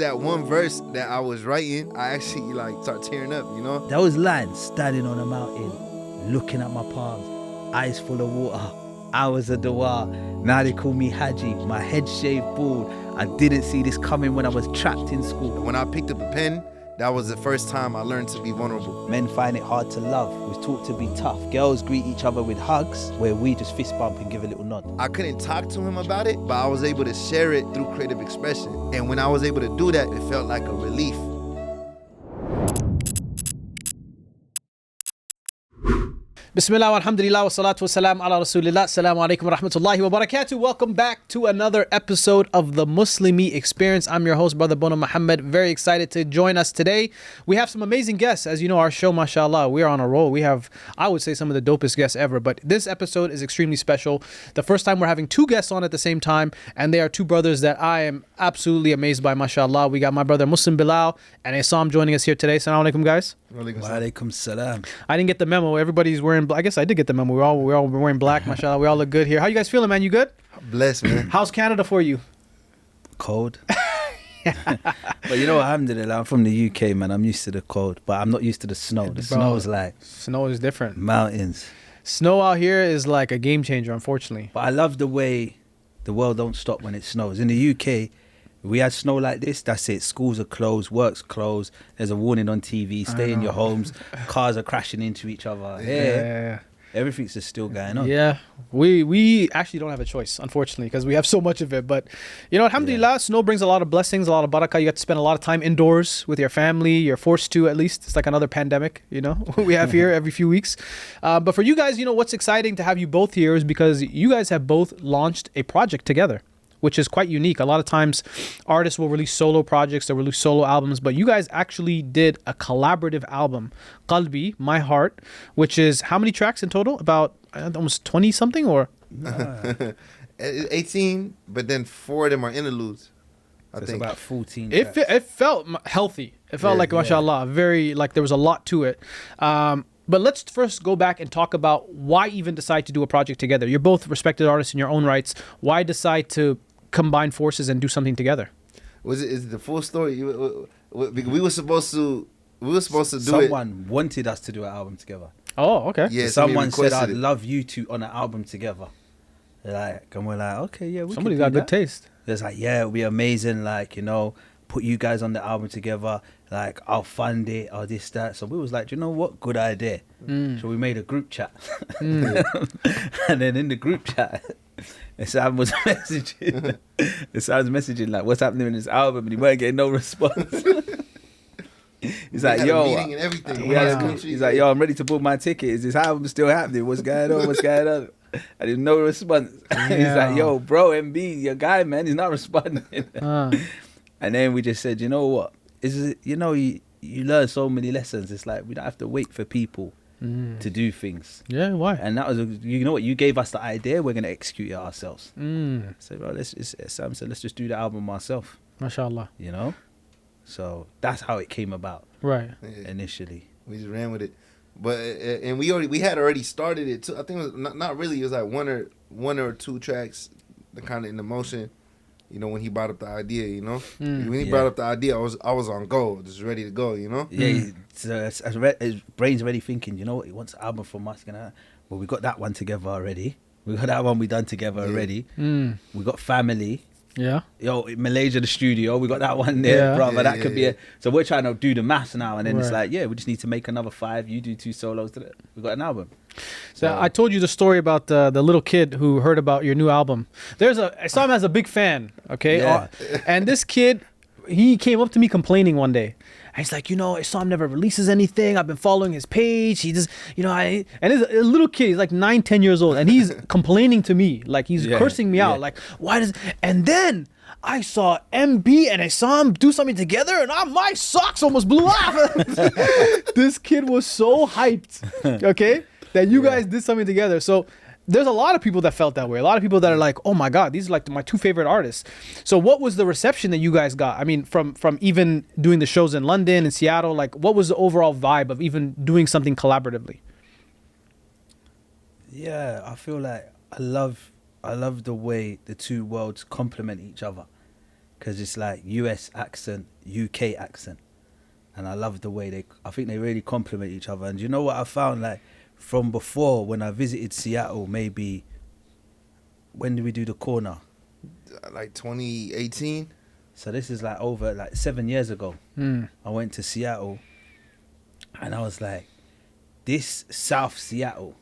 That one verse that I was writing, I actually like start tearing up, you know? Those lines, standing on a mountain, looking at my palms, eyes full of water, hours of dua. Now they call me Haji, my head shaved bald. I didn't see this coming when I was trapped in school. When I picked up a pen, that was the first time I learned to be vulnerable. Men find it hard to love, we're taught to be tough. Girls greet each other with hugs, where we just fist bump and give a little nod. I couldn't talk to him about it, but I was able to share it through creative expression. And when I was able to do that, it felt like a relief. Bismillah, alhamdulillah, wa salatu wa salam ala rasulillah. Assalamu alaikum wa rahmatullahi wa barakatuh. Welcome back to another episode of the Muslimi Experience. I'm your host, Brother Boonaa Mohammed. Very excited to join us today. We have some amazing guests. As you know, our show, Mashallah, we are on a roll. We have, I would say, some of the dopest guests ever. But this episode is extremely special. The first time we're having two guests on at the same time. And they are two brothers that I am absolutely amazed by, Mashallah. We got my brother Muslim Belal and Essam joining us here today. Assalamu alaikum, guys. Wa alaikum salam. I didn't get the memo. Everybody's wearing black. I guess I did get the memo. We're all wearing black, mashallah. We all look good here. How you guys feeling, man? You good? Blessed, man. How's Canada for you? Cold. But you know what, alhamdulillah, I'm from the UK, man. I'm used to the cold, but I'm not used to the snow. The snow is like Snow is different. mountains. Snow out here is like a game changer, unfortunately. But I love the way the world don't stop when it snows. In the UK, we had snow like this, that's it. Schools are closed, work's closed. There's a warning on TV, stay in your homes. Cars are crashing into each other. Yeah. Everything's just still going on. Yeah. We actually don't have a choice, unfortunately, because we have so much of it. But, you know, alhamdulillah, snow brings a lot of blessings, a lot of barakah. You get to spend a lot of time indoors with your family. You're forced to, at least. It's like another pandemic, you know, we have here every few weeks. But for you guys, you know, what's exciting to have you both here is because you guys have both launched a project together, which is quite unique. A lot of times artists will release solo projects, they'll release solo albums, but you guys actually did a collaborative album, Kalby My Heart, which is how many tracks in total? About almost 20 something or? 18, but then 4 of them are interludes. I think about 14 It felt healthy. It felt like, mashallah, very, like there was a lot to it. But let's first go back and talk about why even decide to do a project together. You're both respected artists in your own rights. Why decide to combine forces and do something together? Is it the full story? We were supposed to do it. Someone wanted us to do an album together. Oh, okay. Yeah, Someone said, I'd it. love you two on an album together. Like, and we're like, okay, yeah, we Somebody's can got do good that. taste. It's like, yeah, it'll be amazing. Like, you know, put you guys on the album together. Like, I'll fund it, or this, that. So we was like, do you know what? Good idea. So we made a group chat. And then in the group chat, Essam was messaging. Essam's messaging, like, what's happening in this album? And he weren't getting no response. He's like, yo, meeting and everything. he's like, yo, I'm ready to book my ticket. Is this album still happening? What's going on? What's going on? And there's no response. He's like, yo, bro, MB, your guy, man, he's not responding. And then we just said, you know what? You know, you learn so many lessons. It's like we don't have to wait for people to do things. Yeah, why? And that was, you know what? You gave us the idea. We're gonna execute it ourselves. So, bro, Sam said, let's just do the album ourselves. Mashallah. You know, so that's how it came about. Right. Initially, we just ran with it, but and we had already started it too. I think it was not really. It was like one or two tracks, the kind of in the motion. You know, when he brought up the idea, you know, when he brought up the idea, I was on go, just ready to go, you know. Yeah, his brain's already thinking. You know what? He wants an album from us. Well, we got that one together already. We got that one we done together already. We got Family. Yeah. Yo, Malaysia, the studio. We got that one there, brother. That could be it. So we're trying to do the maths now, and then it's like, yeah, we just need to make another 5. You do 2 solos. We got an album. So I told you the story about the little kid who heard about your new album. Essam has a big fan, okay? Yeah. And this kid, he came up to me complaining one day. And he's like, you know, Essam never releases anything. I've been following his page. He just, you know, and he's a little kid. He's like 9, 10 years old. And he's complaining to me. Like, he's cursing me out. Like, why does... And then I saw MB and Essam do something together, and my socks almost blew off. This kid was so hyped, okay, that you guys did something together. So there's a lot of people that felt that way. A lot of people that are like, oh my God, these are like my 2 favorite artists. So what was the reception that you guys got? I mean, from even doing the shows in London and Seattle, like what was the overall vibe of even doing something collaboratively? Yeah, I feel like I love the way the two worlds complement each other. because it's like US accent, UK accent, and I love the way I think they really complement each other. And you know what I found, like from before when I visited Seattle, maybe when did we do the corner? Like 2018. So this is like over like 7 years ago. I went to Seattle, and I was like, this South Seattle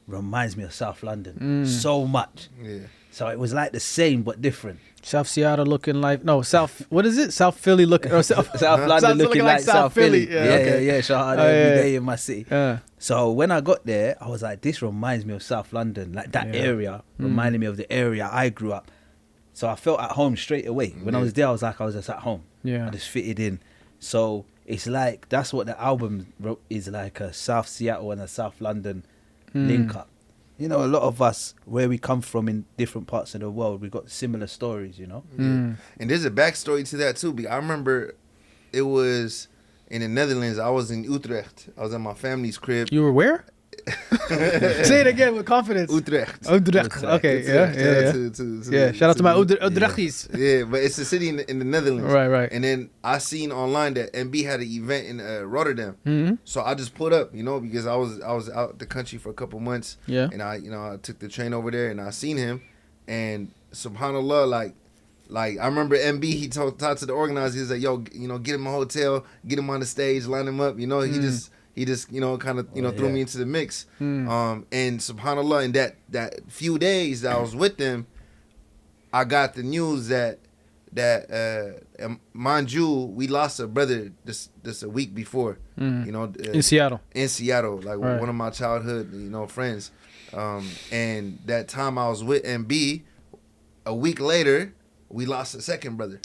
reminds me of South London so much. Yeah. So it was like the same but different. South Seattle looking like what is it? South Philly looking or South London looking like South Philly. Yeah, Yeah, okay. yeah. Shout out every day in my city. Yeah. So when I got there, I was like, this reminds me of South London. Like that area reminded me of the area I grew up. So I felt at home straight away. When I was there, I was like, I was just at home. Yeah. I just fitted in. So it's like, that's what the album is like, a South Seattle and a South London link up. You know, a lot of us, where we come from in different parts of the world, we got similar stories, you know? And there's a backstory to that too. I remember it was in the Netherlands. I was in Utrecht. I was at my family's crib. You were where? Say it again with confidence. Utrecht. Utrecht. Okay. Yeah. Shout out to my Utrechters. Yeah, but it's a city in the Netherlands. Right. And then I seen online that MB had an event in Rotterdam. So I just put up, you know, because I was out the country for a couple months. Yeah. And I took the train over there and I seen him, and subhanallah, like I remember MB, he talked to the organizer. He was like, yo, you know, get him a hotel, get him on the stage, line him up. You know, he just you know, kind of, you know, threw me into the mix. And subhanallah, in that few days that I was with them, I got the news that mind you, we lost a brother this a week before. You know, in Seattle, like one of my childhood, you know, friends. And that time I was with MB, a week later, we lost a second brother.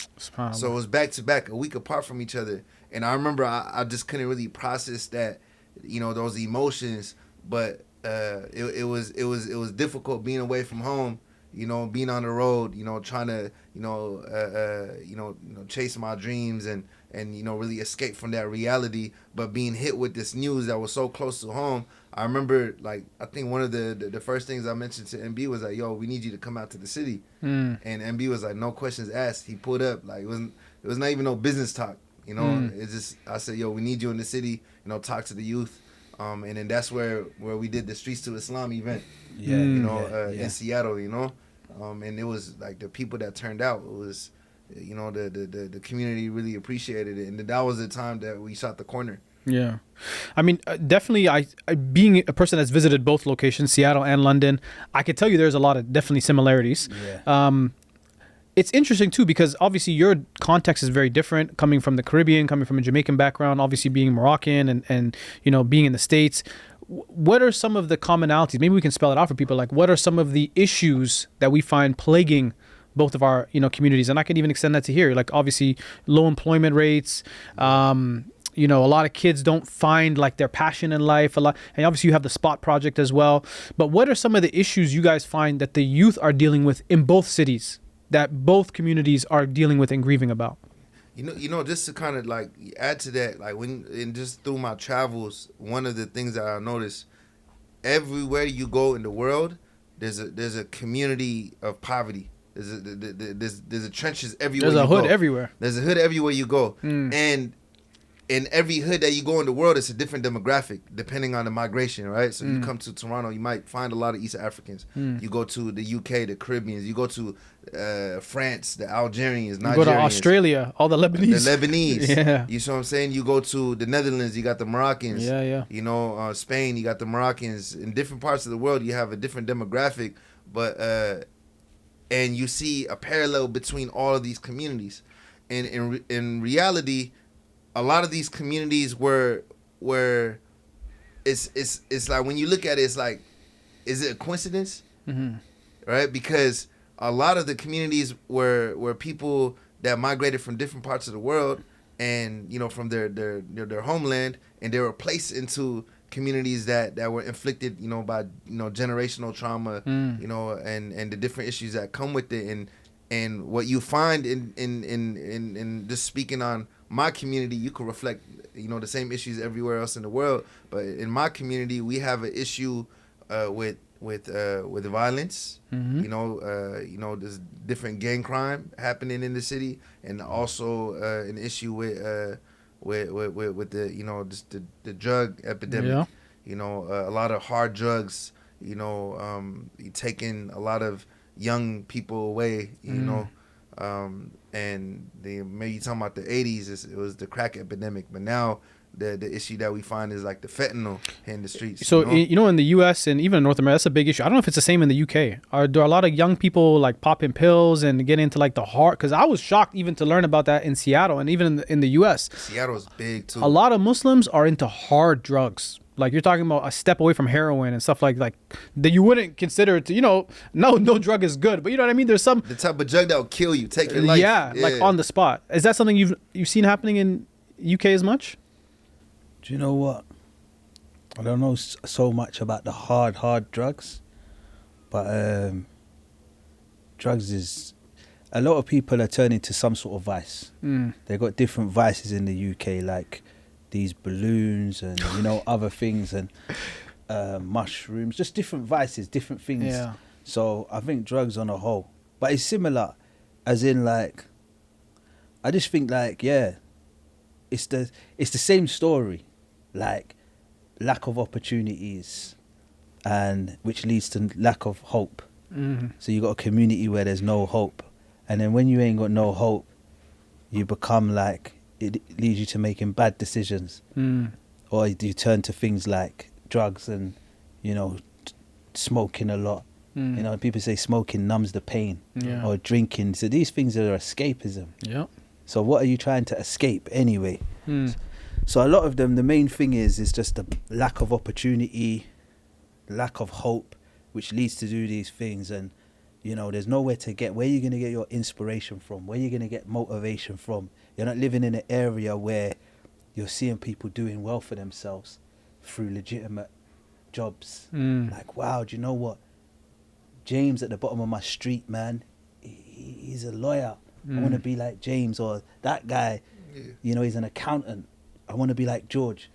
So it was back to back, a week apart from each other. And I remember I just couldn't really process that, you know, those emotions. But it was difficult being away from home, you know, being on the road, you know, trying to, chase my dreams and you know, really escape from that reality. But being hit with this news that was so close to home, I remember, like, I think one of the first things I mentioned to MB was like, yo, we need you to come out to the city. And MB was like, no questions asked. He pulled up. Like, it was not even no business talk. You know, it's just, I said, yo, we need you in the city, you know, talk to the youth. And then that's where we did the Streets to Islam event, in Seattle, you know. And it was like the people that turned out, it was, you know, the community really appreciated it. And that was the time that we shot the corner. Yeah. I mean, definitely, I being a person that's visited both locations, Seattle and London, I could tell you there's a lot of definitely similarities. Yeah. It's interesting too, because obviously your context is very different, coming from the Caribbean, coming from a Jamaican background, obviously being Moroccan and you know, being in the States. What are some of the commonalities? Maybe we can spell it out for people. Like, what are some of the issues that we find plaguing both of our, you know, communities? And I can even extend that to here. Like, obviously, low employment rates. You know, a lot of kids don't find like their passion in life. And obviously, you have the Spot Project as well. But what are some of the issues you guys find that the youth are dealing with in both cities, that both communities are dealing with and grieving about? You know, just to kind of like add to that, like just through my travels, one of the things that I noticed, everywhere you go in the world, there's a community of poverty. There's a trenches everywhere. There's a hood go. everywhere. There's a hood everywhere you go, and in every hood that you go in the world, it's a different demographic depending on the migration, right? So you come to Toronto, you might find a lot of East Africans. You go to the UK, the Caribbeans. You go to France, the Algerians, Nigerians. You go to Australia, all the Lebanese. The Lebanese. Yeah. You see what I'm saying? You go to the Netherlands, you got the Moroccans. Yeah. You know, Spain, you got the Moroccans. In different parts of the world, you have a different demographic, but and you see a parallel between all of these communities. And in reality, a lot of these communities where it's like, when you look at it, it's like, is it a coincidence? Right? Because a lot of the communities were people that migrated from different parts of the world, and, you know, from their homeland, and they were placed into communities that were inflicted, you know, by, you know, generational trauma, you know, and the different issues that come with it. And what you find in just speaking on my community, you can reflect, you know, the same issues everywhere else in the world. But in my community, we have an issue with with violence. Mhm. You know, there's different gang crime happening in the city, and also an issue with the, you know, just the drug epidemic. Yeah. You know, a lot of hard drugs. You know, taking a lot of young people away. You know, and maybe talking about the 80s, it was the crack epidemic, but now the issue that we find is like the fentanyl in the streets. So you know? in the U.S. and even in North America, that's a big issue. I don't know if it's the same in the U.K. Are there a lot of young people like popping pills and getting into like the heart? Because I was shocked even to learn about that in Seattle and even in the U.S. Seattle's big too. A lot of Muslims are into hard drugs. Like you're talking about a step away from heroin and stuff like that you wouldn't consider to, you know, no drug is good, but you know what I mean? There's some The type of drug that will kill you, take your life. yeah, like on the spot. Is that something you've seen happening in UK as much? Do you know what? I don't know so much about the hard drugs, but drugs is, a lot of people are turning to some sort of vice. They got different vices in the UK, like these balloons and, you know, other things, and mushrooms, just different vices, different things. Yeah. So I think drugs on a whole, but it's similar, as in like, I just think like, yeah, it's the same story, like lack of opportunities, and which leads to lack of hope. So you got a community where there's no hope, and then when you ain't got no hope, you become like, it leads you to making bad decisions, or you turn to things like drugs and, you know, smoking a lot. You know, people say smoking numbs the pain, Yeah. or drinking. So these things are escapism. Yeah. So what are you trying to escape anyway? So a lot of them, the main thing is just the lack of opportunity, lack of hope, which leads to do these things. And, you know, there's nowhere to get, where you're going to get your inspiration from, where you're going to get motivation from. You're not living in an area where you're seeing people doing well for themselves through legitimate jobs. Like, wow, do you know what? James at the bottom of my street, man, he's a lawyer. I want to be like James. Or that guy, you know, he's an accountant. I want to be like George.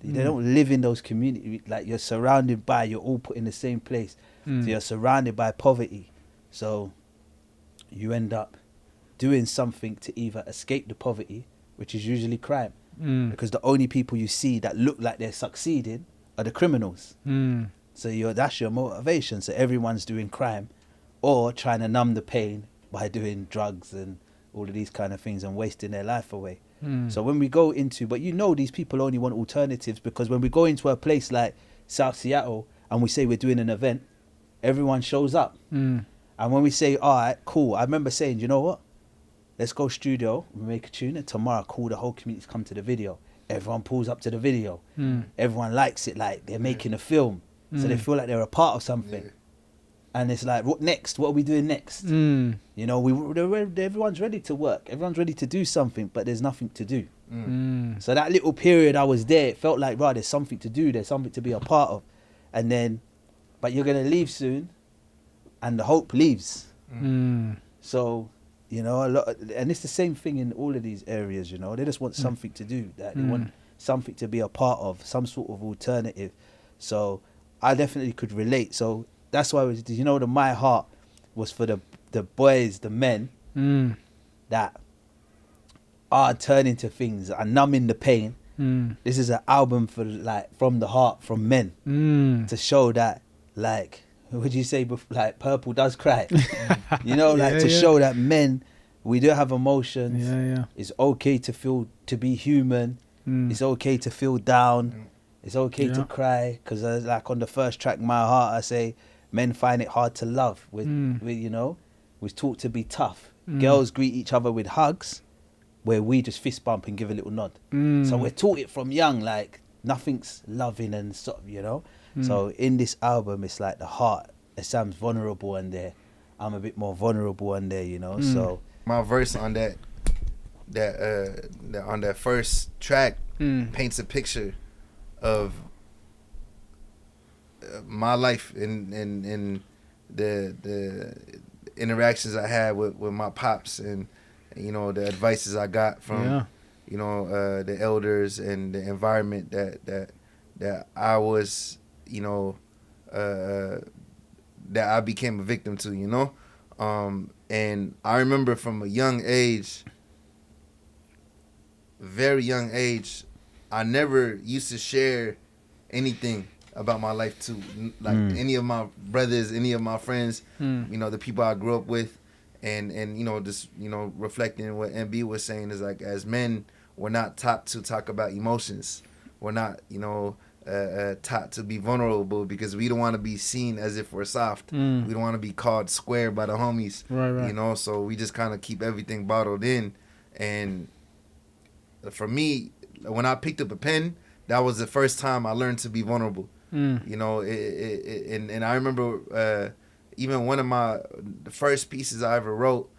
They don't live in those communities. Like, you're surrounded by, you're all put in the same place. So you're surrounded by poverty. So you end up doing something to either escape the poverty, which is usually crime. Because the only people you see that look like they're succeeding are the criminals. So that's your motivation. So everyone's doing crime or trying to numb the pain by doing drugs and all of these kind of things and wasting their life away. So when we go into, but you know, these people only want alternatives, because when we go into a place like South Seattle and we say we're doing an event, everyone shows up. And when we say, all right, cool, I remember saying, you know what? Let's go studio, we make a tune, and tomorrow, cool, the whole community come to the video. Everyone pulls up to the video. Everyone likes it like they're making a film. So they feel like they're a part of something. And it's like, what next? What are we doing next? You know, everyone's ready to work. Everyone's ready to do something, but there's nothing to do. So that little period I was there, it felt like, right, there's something to do. There's something to be a part of. And then, but you're going to leave soon, and the hope leaves. So, you know, and it's the same thing in all of these areas, you know. They just want something to do. That they want something to be a part of, some sort of alternative. So I definitely could relate. So that's why, you know, My Heart was for the boys, the men that are turning to things and numbing the pain. This is an album for, like, from the heart, from men, to show that, like, would you say, like, purple does cry? You know, like, to show that men, we do have emotions. It's okay to feel, to be human. It's okay to feel down. It's okay to cry. Because, like, on the first track, My Heart, I say, men find it hard to love. With you know, we're taught to be tough. Girls greet each other with hugs, where we just fist bump and give a little nod. So we're taught it from young, like, nothing's loving and sort of, you know. So in this album, it's like the heart. Essam's vulnerable on there. I'm a bit more vulnerable on there, you know. So my verse on that on that first track paints a picture of my life and the interactions I had with my pops, and you know, the advices I got from you know, the elders, and the environment that I was, you know, that I became a victim to, you know? And I remember from a young age, very young age, I never used to share anything about my life to like any of my brothers, any of my friends, you know, the people I grew up with. And you know, just, you know, reflecting what MB was saying is like, as men, we're not taught to talk about emotions. We're not, you know, taught to be vulnerable because we don't want to be seen as if we're soft. We don't want to be called square by the homies. Right. You know, so we just kind of keep everything bottled in. And for me, when I picked up a pen, that was the first time I learned to be vulnerable. You know, and I remember even one of the first pieces I ever wrote,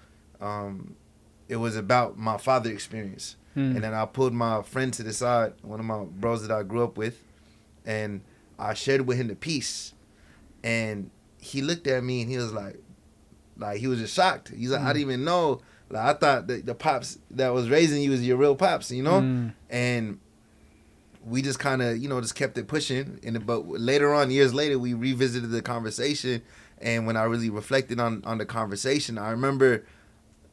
it was about my father experience. And then I pulled my friend to the side, one of my bros that I grew up with, and I shared with him the piece. And he looked at me and he was like he was just shocked. He's like, I didn't even know. Like, I thought that the pops that was raising you was your real pops, you know? And we just kind of, you know, just kept it pushing. But later on, years later, we revisited the conversation. And when I really reflected on the conversation, I remember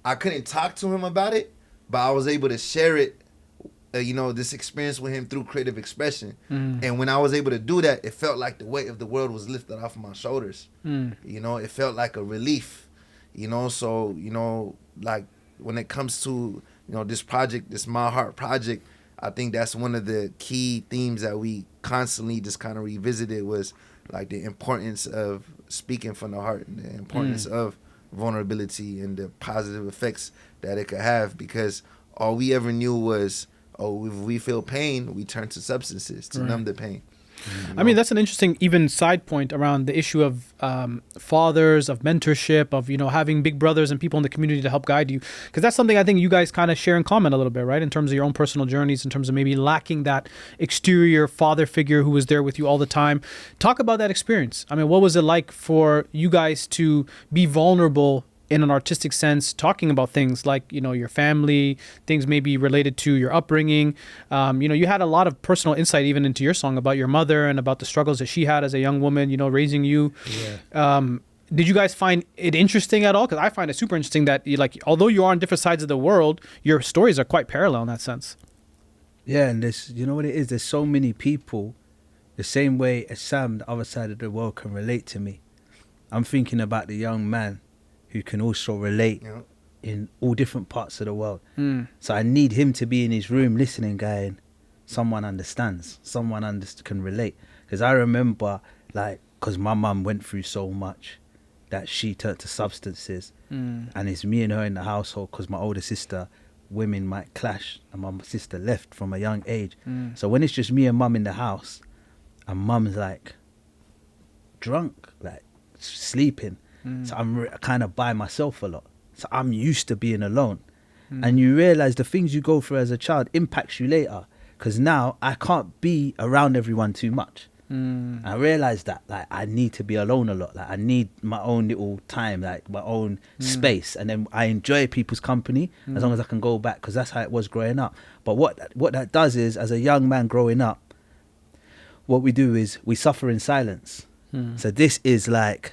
I couldn't talk to him about it, but I was able to share it, you know, this experience with him through creative expression. And when I was able to do that, it felt like the weight of the world was lifted off my shoulders. You know, it felt like a relief, you know? So, you know, like when it comes to, you know, this project, this My Heart project, I think that's one of the key themes that we constantly just kind of revisited, was like the importance of speaking from the heart, and the importance of vulnerability and the positive effects that it could have, because all we ever knew was, oh, if we feel pain, we turn to substances to numb the pain. You know? I mean, that's an interesting even side point around the issue of fathers, of mentorship, of, you know, having big brothers and people in the community to help guide you. Because that's something I think you guys kind of share in common a little bit, right? In terms of your own personal journeys, in terms of maybe lacking that exterior father figure who was there with you all the time. Talk about that experience. I mean, what was it like for you guys to be vulnerable in an artistic sense, talking about things like, you know, your family, things maybe related to your upbringing? You know, you had a lot of personal insight even into your song about your mother and about the struggles that she had as a young woman, you know, raising you. Did you guys find it interesting at all? Because I find it super interesting that, you, like, although you are on different sides of the world, your stories are quite parallel in that sense. Yeah, and there's, you know what it is? There's so many people, the same way as Sam, the other side of the world, can relate to me. I'm thinking about the young man who can also relate in all different parts of the world. So I need him to be in his room listening, going, someone understands, someone can relate. Because I remember, like, because my mum went through so much that she turned to substances, and it's me and her in the household, because my older sister, women might clash, and my sister left from a young age. So when it's just me and mum in the house, and mum's like drunk, like sleeping, so I'm kind of by myself a lot. So I'm used to being alone. And you realize the things you go through as a child impacts you later. Because now I can't be around everyone too much. I realize that, like, I need to be alone a lot. Like, I need my own little time, like my own space. And then I enjoy people's company as long as I can go back, because that's how it was growing up. But what that does is, as a young man growing up, what we do is we suffer in silence. So this is like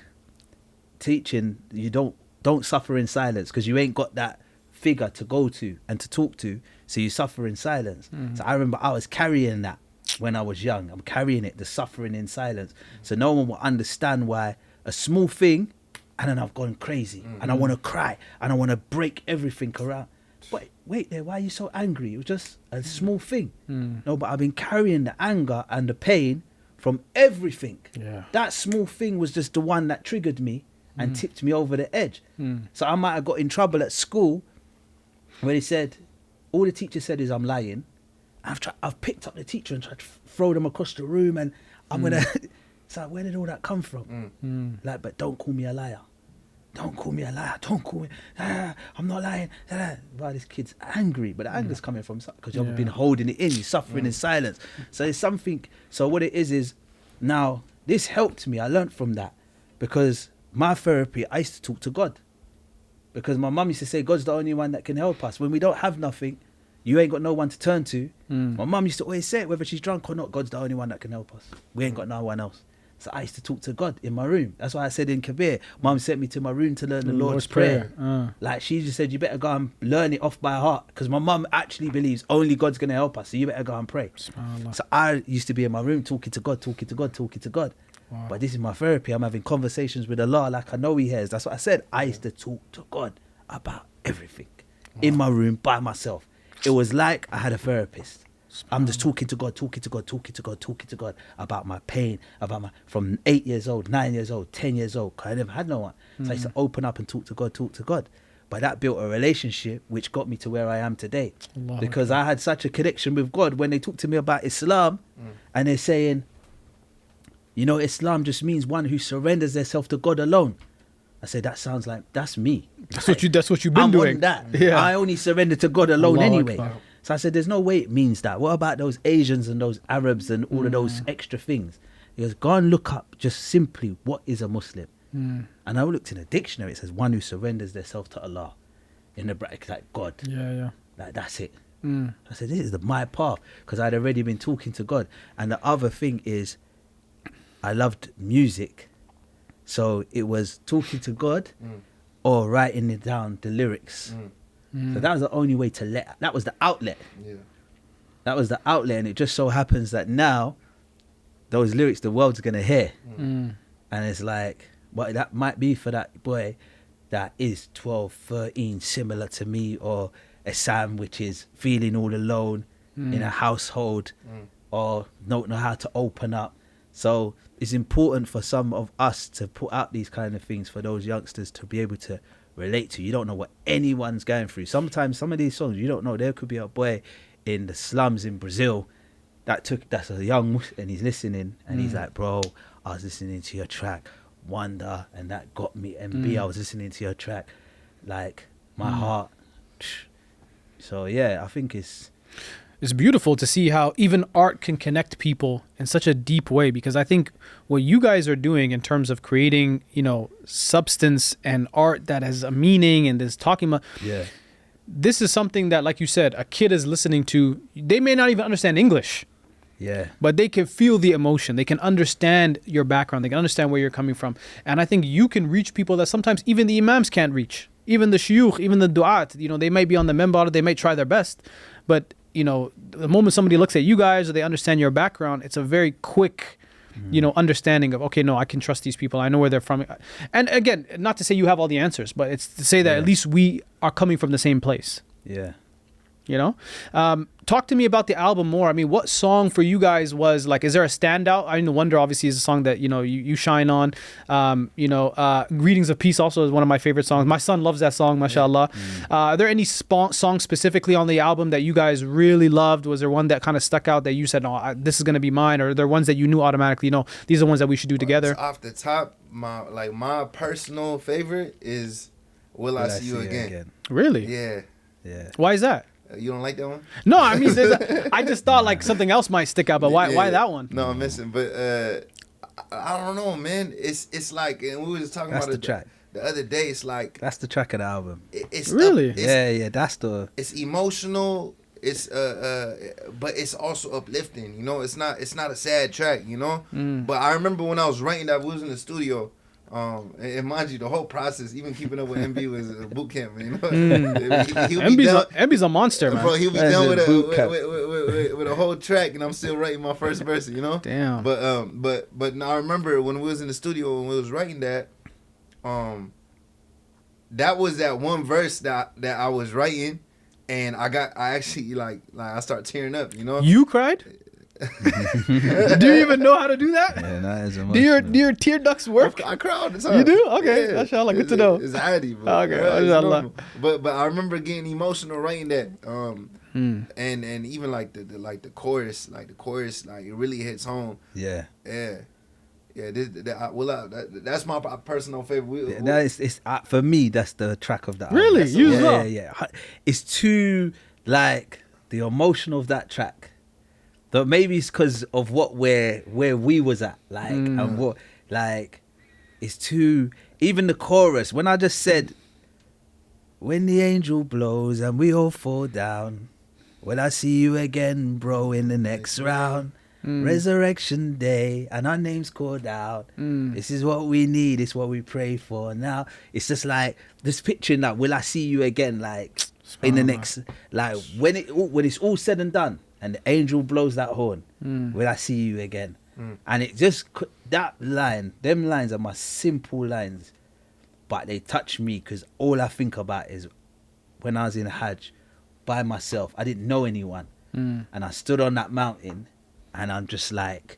teaching you don't suffer in silence, because you ain't got that figure to go to and to talk to, so you suffer in silence. So I remember I was carrying that when I was young. I'm carrying it, the suffering in silence, so no one will understand why a small thing, and then I've gone crazy and I want to cry and I want to break everything around. But wait there, why are you so angry? It was just a small thing. No, but I've been carrying the anger and the pain from everything. That small thing was just the one that triggered me and tipped me over the edge. So I might have got in trouble at school when he said, all the teacher said is I'm lying. I've picked up the teacher and tried to throw them across the room, and I'm gonna. It's like, where did all that come from? Like, but don't call me a liar. Don't call me a liar. Don't call me. I'm not lying. Well, this kid's angry, but the anger's coming from because you've been holding it in. You're suffering in silence. So it's something. So what it is now this helped me. I learned from that, because my therapy, I used to talk to God, because my mum used to say God's the only one that can help us when we don't have nothing. You ain't got no one to turn to. My mum used to always say it, whether she's drunk or not, God's the only one that can help us. We ain't got no one else. So I used to talk to God in my room. That's why I said in Kabir, Mum sent me to my room to learn the Lord's Prayer. Like she just said, you better go and learn it off by heart, because my mum actually believes only God's going to help us. So you better go and pray. So I used to be in my room talking to God. Wow. But this is my therapy. I'm having conversations with Allah like I know He hears. That's what I said. I used to talk to God about everything in my room by myself. It was like I had a therapist. I'm just talking to God about my pain, from 8 years old, 9 years old, 10 years old, 'cause I never had no one. So I used to open up and talk to God. But that built a relationship which got me to where I am today. Because I had such a connection with God. When they talk to me about Islam and they're saying, you know, Islam just means one who surrenders themselves to God alone. I say, that sounds like, that's me. That's what you've been doing. On that. Yeah. I only surrender to God alone anyway. Akbar. So I said, there's no way it means that. What about those Asians and those Arabs and all of those extra things? He goes, go and look up just simply what is a Muslim. And I looked in a dictionary. It says one who surrenders themselves to Allah. In the bracket, like God. Yeah. Like that's it. I said, this is my path, because I'd already been talking to God. And the other thing is, I loved music. So it was talking to God or writing it down, the lyrics. So that was the only way to that was the outlet. Yeah. That was the outlet. And it just so happens that now those lyrics the world's going to hear. And it's like, well, that might be for that boy that is 12, 13, similar to me, or Essam, which is feeling all alone in a household or don't know how to open up. So it's important for some of us to put out these kind of things for those youngsters to be able to relate to. You don't know what anyone's going through. Sometimes some of these songs, you don't know. There could be a boy in the slums in Brazil that's a young, and he's listening, and he's like, bro, I was listening to your track Wonder, and that got me. MB, I was listening to your track like My Heart. So yeah, I think it's beautiful to see how even art can connect people in such a deep way, because I think what you guys are doing in terms of creating, you know, substance and art that has a meaning and is talking about, this is something that, like you said, a kid is listening to. They may not even understand English. Yeah. But they can feel the emotion. They can understand your background. They can understand where you're coming from. And I think you can reach people that sometimes even the imams can't reach. Even the shuyukh, even the du'at, you know, they might be on the minbar, they might try their best. But, you know, the moment somebody looks at you guys or they understand your background, it's a very quick, you know, understanding of, okay, no, I can trust these people. I know where they're from. And again, not to say you have all the answers, but it's to say that at least we are coming from the same place. Yeah. You know, talk to me about the album more. I mean, what song for you guys was like, is there a standout? I mean, Wonder obviously is a song that, you know, you shine on. You know, Greetings of Peace also is one of my favorite songs. My son loves that song, mashallah. Are there any songs specifically on the album that you guys really loved? Was there one that kind of stuck out that you said, no, this is going to be mine? Or are there ones that you knew automatically, you know, these are ones that we should do together? Off the top, my personal favorite is Will I See You Again. Really? Yeah. Why is that? You don't like that one? No, I mean, I just thought like something else might stick out, but why that one? No, I'm missing. But I don't know, man. It's like, and we were just talking about the track the other day. It's like that's the track of the album. It's really, that's the. It's emotional. It's but it's also uplifting. You know, it's not a sad track. You know, but I remember when I was writing that, we was in the studio. And mind you, the whole process, even keeping up with MB was a boot camp, you know. MB's a monster, man. Bro, he'll be done with a whole track, and I'm still writing my first verse, you know. Damn. But now I remember when we was in the studio and we was writing that, that was that one verse that I was writing, and I actually like I started tearing up, you know. You cried? Do you even know how to do that? Yeah, that is emotional. Do your tear ducts work? I cry all the time. You do? Okay, mashallah, good to know. It's addy, but okay, mashallah. But I remember getting emotional writing that. And even like the chorus, like it really hits home. Yeah. That's my personal favorite. It's for me. That's the track of that. Really, you as well. Yeah. It's too like the emotion of that track. But maybe it's because of where we was at, like, and what, like, it's too, even the chorus, when I just said, when the angel blows and we all fall down, will I see you again, bro, in the next round? Resurrection Day, and our name's called out. This is what we need. It's what we pray for. Now it's just like this picturing that will I see you again? Like in the next, like when it's all said and done, and the angel blows that horn. Will I see you again? And it just that line, them lines are my simple lines, but they touch me because all I think about is when I was in Hajj by myself. I didn't know anyone, and I stood on that mountain, and I'm just like,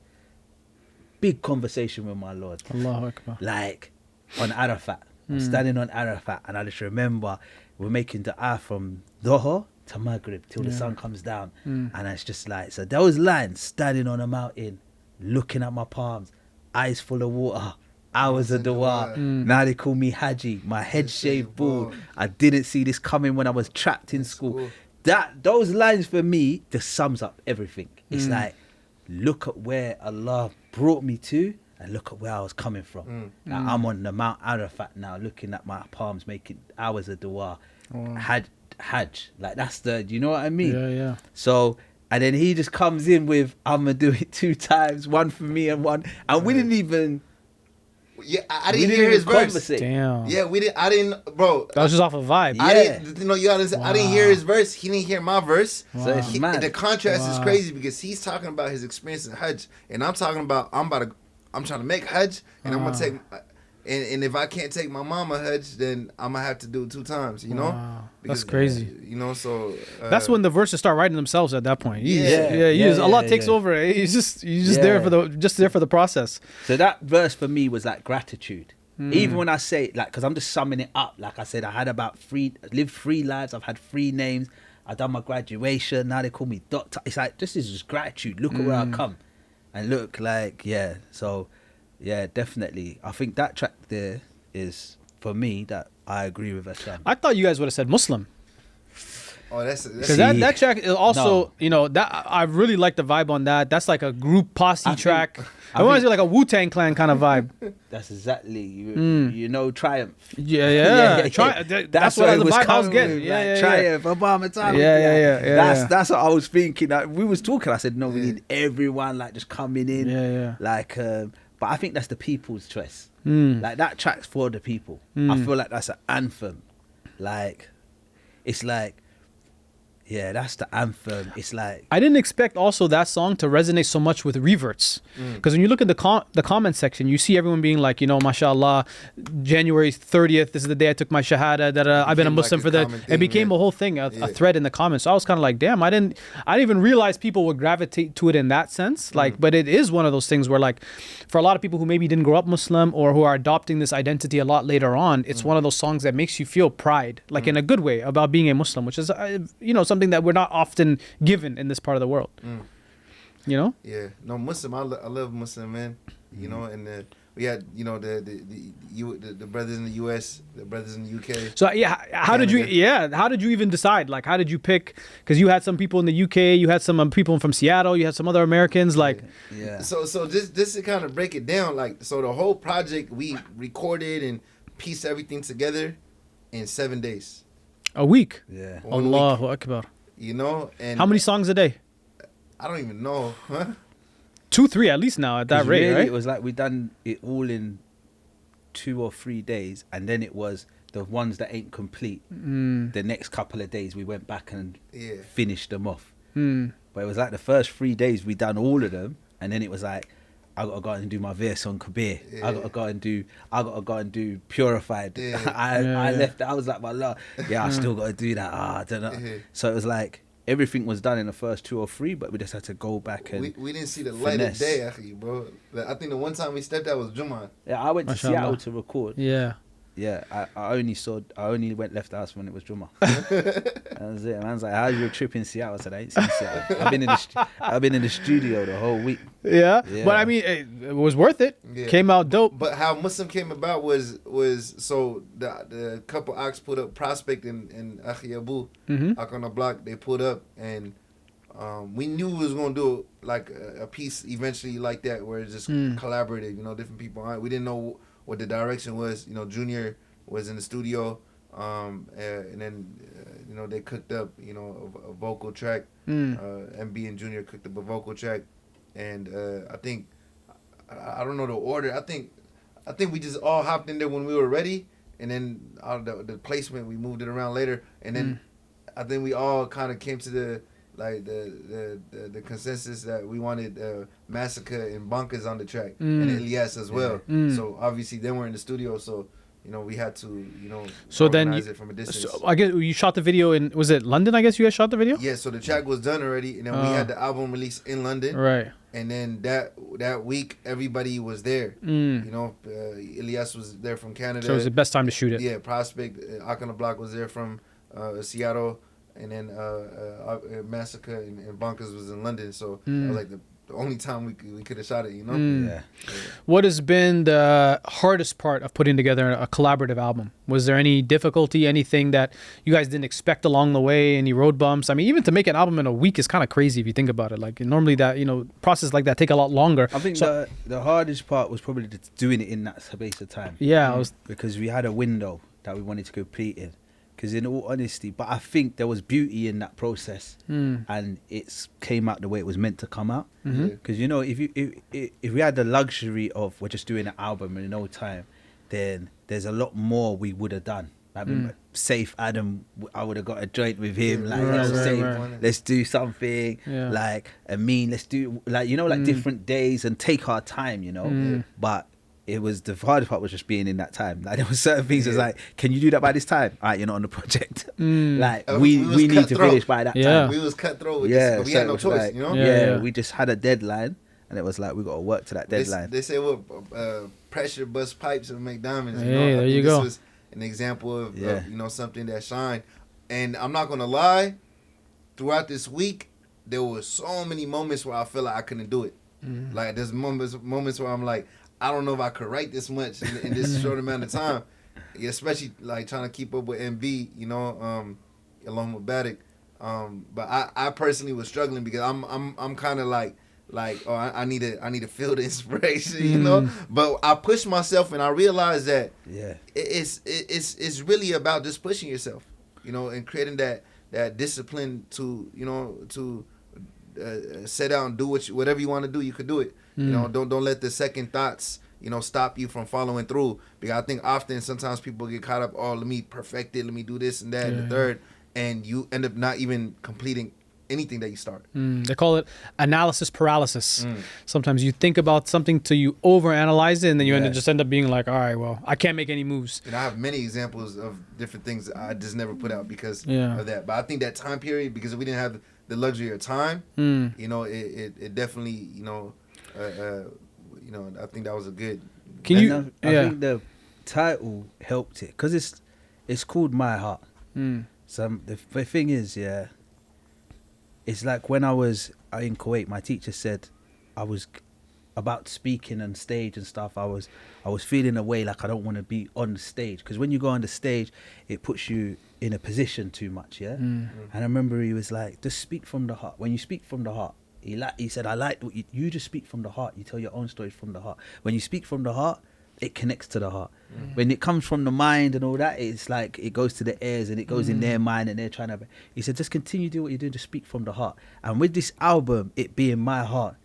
big conversation with my Lord. Allahu Akbar. Like on Arafat, I'm standing on Arafat, and I just remember we're making dua from Dhuhr to Maghrib till the sun comes down, and it's just like, so those lines, standing on a mountain, looking at my palms, eyes full of water, hours of dua. Now they call me Haji, my head shaved bald. I didn't see this coming when I was trapped in school. Those lines for me just sums up everything. It's like, look at where Allah brought me to, and look at where I was coming from. Like, I'm on the Mount Arafat now, looking at my palms, making hours of dua. Hajj, like that's the, you know what I mean? Yeah. So, and then he just comes in with, I'm gonna do it 2 times, one for me and one, and we didn't even. Yeah, I didn't hear his verse. Damn. Yeah, I didn't, bro. That was just off a vibe. I didn't, you know, you gotta listen. I didn't hear his verse. He didn't hear my verse. So it's mad. The contrast is crazy because he's talking about his experience in Hajj, and I'm talking about I'm trying to make Hajj, and I'm gonna take. And if I can't take my mama Hajj, then I'm gonna have to do it 2 times. You know, Because, that's crazy. You know, so that's when the verses start writing themselves at that point. Allah takes over. He's just there for the process. So that verse for me was like gratitude. Even when I say like, because I'm just summing it up. Like I said, I had lived 3 lives. I've had 3 names. I done my graduation. Now they call me doctor. It's like, this is just gratitude. Look at where I come, and look like So. Yeah, definitely. I think that track there is, for me, that I agree with Essam. I thought you guys would have said Muslim. Oh, that's because that track is also, you know, that I really like the vibe on that. That's like a group posse track. I reminds me like a Wu-Tang Clan kind of vibe. That's exactly you know, Triumph. Yeah. That's what the vibe I was getting. Triumph, Obama time. Yeah. That's what I was thinking. Like, we was talking. I said, no, we need everyone like just coming in. Yeah. Like, but I think that's the people's choice. Like that track's for the people. I feel like that's an anthem. Like, it's like. Yeah, that's the anthem. It's like, I didn't expect also that song to resonate so much with reverts, because when you look at the comment section, you see everyone being like, you know, Mashallah, January 30th, this is the day I took my shahada. That I've been a Muslim for that. It became a whole thing, a thread in the comments. So I was kind of like, damn, I didn't even realize people would gravitate to it in that sense. Like, but it is one of those things where, like, for a lot of people who maybe didn't grow up Muslim or who are adopting this identity a lot later on, it's one of those songs that makes you feel pride, like in a good way, about being a Muslim, which is, you know, something that we're not often given in this part of the world. You know? Yeah. No, Muslim. I love Muslim, man. You know, and we had, you know, the brothers in the US, the brothers in the UK. So how did you even decide? Like, how did you pick? Because you had some people in the UK, you had some people from Seattle, you had some other Americans. Like, So just to kind of break it down, like, so the whole project we recorded and pieced everything together in 7 days. A week. Yeah. Allahu Akbar. You know, and how many songs a day? I don't even know. 2, 3 at least now at that rate, really, right? It was like we done it all in 2 or 3 days, and then it was the ones that ain't complete. The next couple of days we went back and finished them off. But it was like the first 3 days we done all of them, and then it was like, I gotta go and do my verse on Kabir. I gotta go and do Purified. I left. I was like, Allah, I still gotta do that. I don't know. So it was like everything was done in the first 2 or 3, but we just had to go back and we didn't see the light of day, actually, bro. I think the one time we stepped out was Jummah. Yeah, I went to Seattle to record. Yeah, I only went left the house when it was Jummah. That was it. Man's like, how's your trip in Seattle? I said, I ain't seen Seattle. I've been in the studio the whole week. Yeah. But I mean, it was worth it. Yeah. Came out dope. But how Muslim came about was so the couple ox put up Prospect and Akhiyabu, Ak on the block. They put up, and we knew we was gonna do like a piece eventually like that, where it's just collaborative. You know, different people. We didn't know what the direction was. You know, Junior was in the studio, and then you know, they cooked up, you know, a vocal track. MB and Junior cooked up a vocal track, and I think I don't know the order. I think we just all hopped in there when we were ready, and then the placement we moved it around later, and then I think we all kind of came to the consensus that we wanted Massacre and Bonkers on the track and Elias as well. So obviously they were in the studio, so we had to organize it from a distance. So I guess you shot the video in, was it London? I guess you guys shot the video. Yeah, so the track was done already, and then we had the album released in London. Right. And then that week everybody was there. Elias was there from Canada. So it was the best time to shoot it. Yeah, Prospect, Akana Block was there from Seattle. And then Massacre and Bonkers was in London, so that was like the only time we could have shot it, Yeah. What has been the hardest part of putting together a collaborative album? Was there any difficulty, anything that you guys didn't expect along the way, any road bumps? I mean, even to make an album in a week is kind of crazy if you think about it. Like normally that, process like that take a lot longer. I think the hardest part was probably just doing it in that space of time. Yeah. Because we had a window that we wanted to complete in. Because in all honesty, but I think there was beauty in that process, and it came out the way it was meant to come out. Because if we had the luxury of we're just doing an album in no time, then there's a lot more we would have done. Like Safe Adam, I would have got a joint with him. Let's do something. Yeah. Like Amin, let's do different days and take our time. But it was the hardest part was just being in that time. Like there were certain things was like, can you do that by this time? All right, you're not on the project. Like we need to finish by that time. We was cutthroat with this, but we had no choice, like, we just had a deadline, and it was like we got to work to that deadline. They say pressure bust pipes and make diamonds. Hey, there you go. This was an example of something that shined. And I'm not gonna lie, throughout this week there were so many moments where I feel like I couldn't do it. Like there's moments where I'm like, I don't know if I could write this much in this short amount of time, especially like trying to keep up with MB, along with Baddick. But I personally was struggling because I'm kind of like I need to feel the inspiration, But I pushed myself and I realized that it's really about just pushing yourself, and creating that discipline to set out and do whatever you want to do. You could do it. Don't let the second thoughts, stop you from following through. Because I think often sometimes people get caught up, let me perfect it, let me do this and that and the third, and you end up not even completing anything that you start. They call it analysis paralysis. Sometimes you think about something till you overanalyze it, and then you end up being like, all right, well, I can't make any moves. And I have many examples of different things I just never put out because of that. But I think that time period, because we didn't have the luxury of time, it definitely, I think that was a good. I think the title helped it because it's called My Heart. So the thing is, it's like when I was in Kuwait, my teacher said I was about speaking on stage and stuff. I was feeling a way like I don't want to be on the stage, because when you go on the stage, it puts you in a position too much, And I remember he was like, just speak from the heart. When you speak from the heart, he said, I like what you just speak from the heart. You tell your own stories from the heart. When you speak from the heart, it connects to the heart. When it comes from the mind and all that, it's like it goes to the ears and it goes in their mind and they're trying to. He said, just continue to do what you're doing, just speak from the heart. And with this album, it being my heart,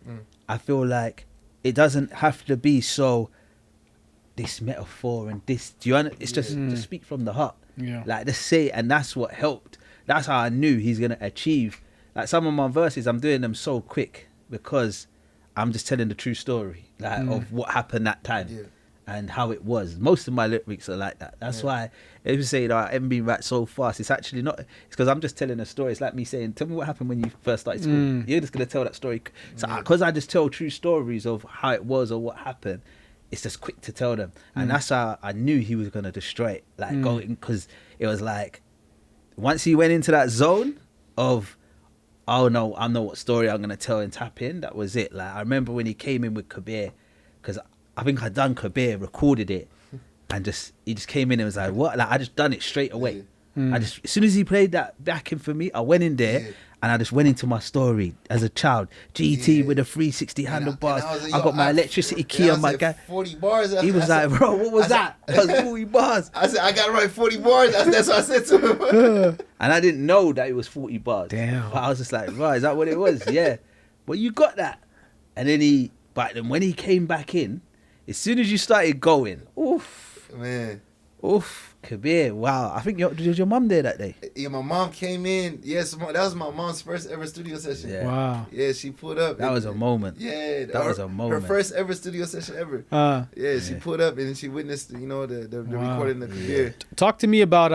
I feel like it doesn't have to be so this metaphor and this. Do you understand? It's just speak from the heart. Yeah. Like just say it, and that's what helped. That's how I knew he's gonna achieve. Like some of my verses, I'm doing them so quick because I'm just telling the true story, like of what happened that time and how it was. Most of my lyrics are like that. That's why if you say that MB writes so fast, it's actually not. It's because I'm just telling a story. It's like me saying, "Tell me what happened when you first started school." You're just gonna tell that story. So because I just tell true stories of how it was or what happened, it's just quick to tell them, and that's how I knew he was gonna destroy it. Like going, because it was like once he went into that zone of, oh no, I know what story I'm going to tell and tap in. That was it. Like I remember when he came in with Kabir, because I think I'd done Kabir, recorded it, and he just came in and was like, what? Like I just done it straight away. As soon as he played that backing for me, I went in there and I just went into my story as a child. GT with a 360 handlebars. I got my electricity key on my guy. 40 bars. He was like, bro, what was that? That was 40 bars. I said, I got to write 40 bars. That's what I said to him. And I didn't know that it was 40 bars. Damn. But I was just like, right, is that what it was? Yeah. Well, you got that. And then but then when he came back in, as soon as you started going, oof, Man. oof, Kabir, wow. I think was your mum there that day? Yeah, my mom came in. Yes, that was my mom's first ever studio session. Yeah. Wow. Yeah, she pulled up. That was a moment. Yeah, That was a moment. Her first ever studio session ever. Yeah, she pulled up and she witnessed, you know, the recording of Kabir. Talk to me about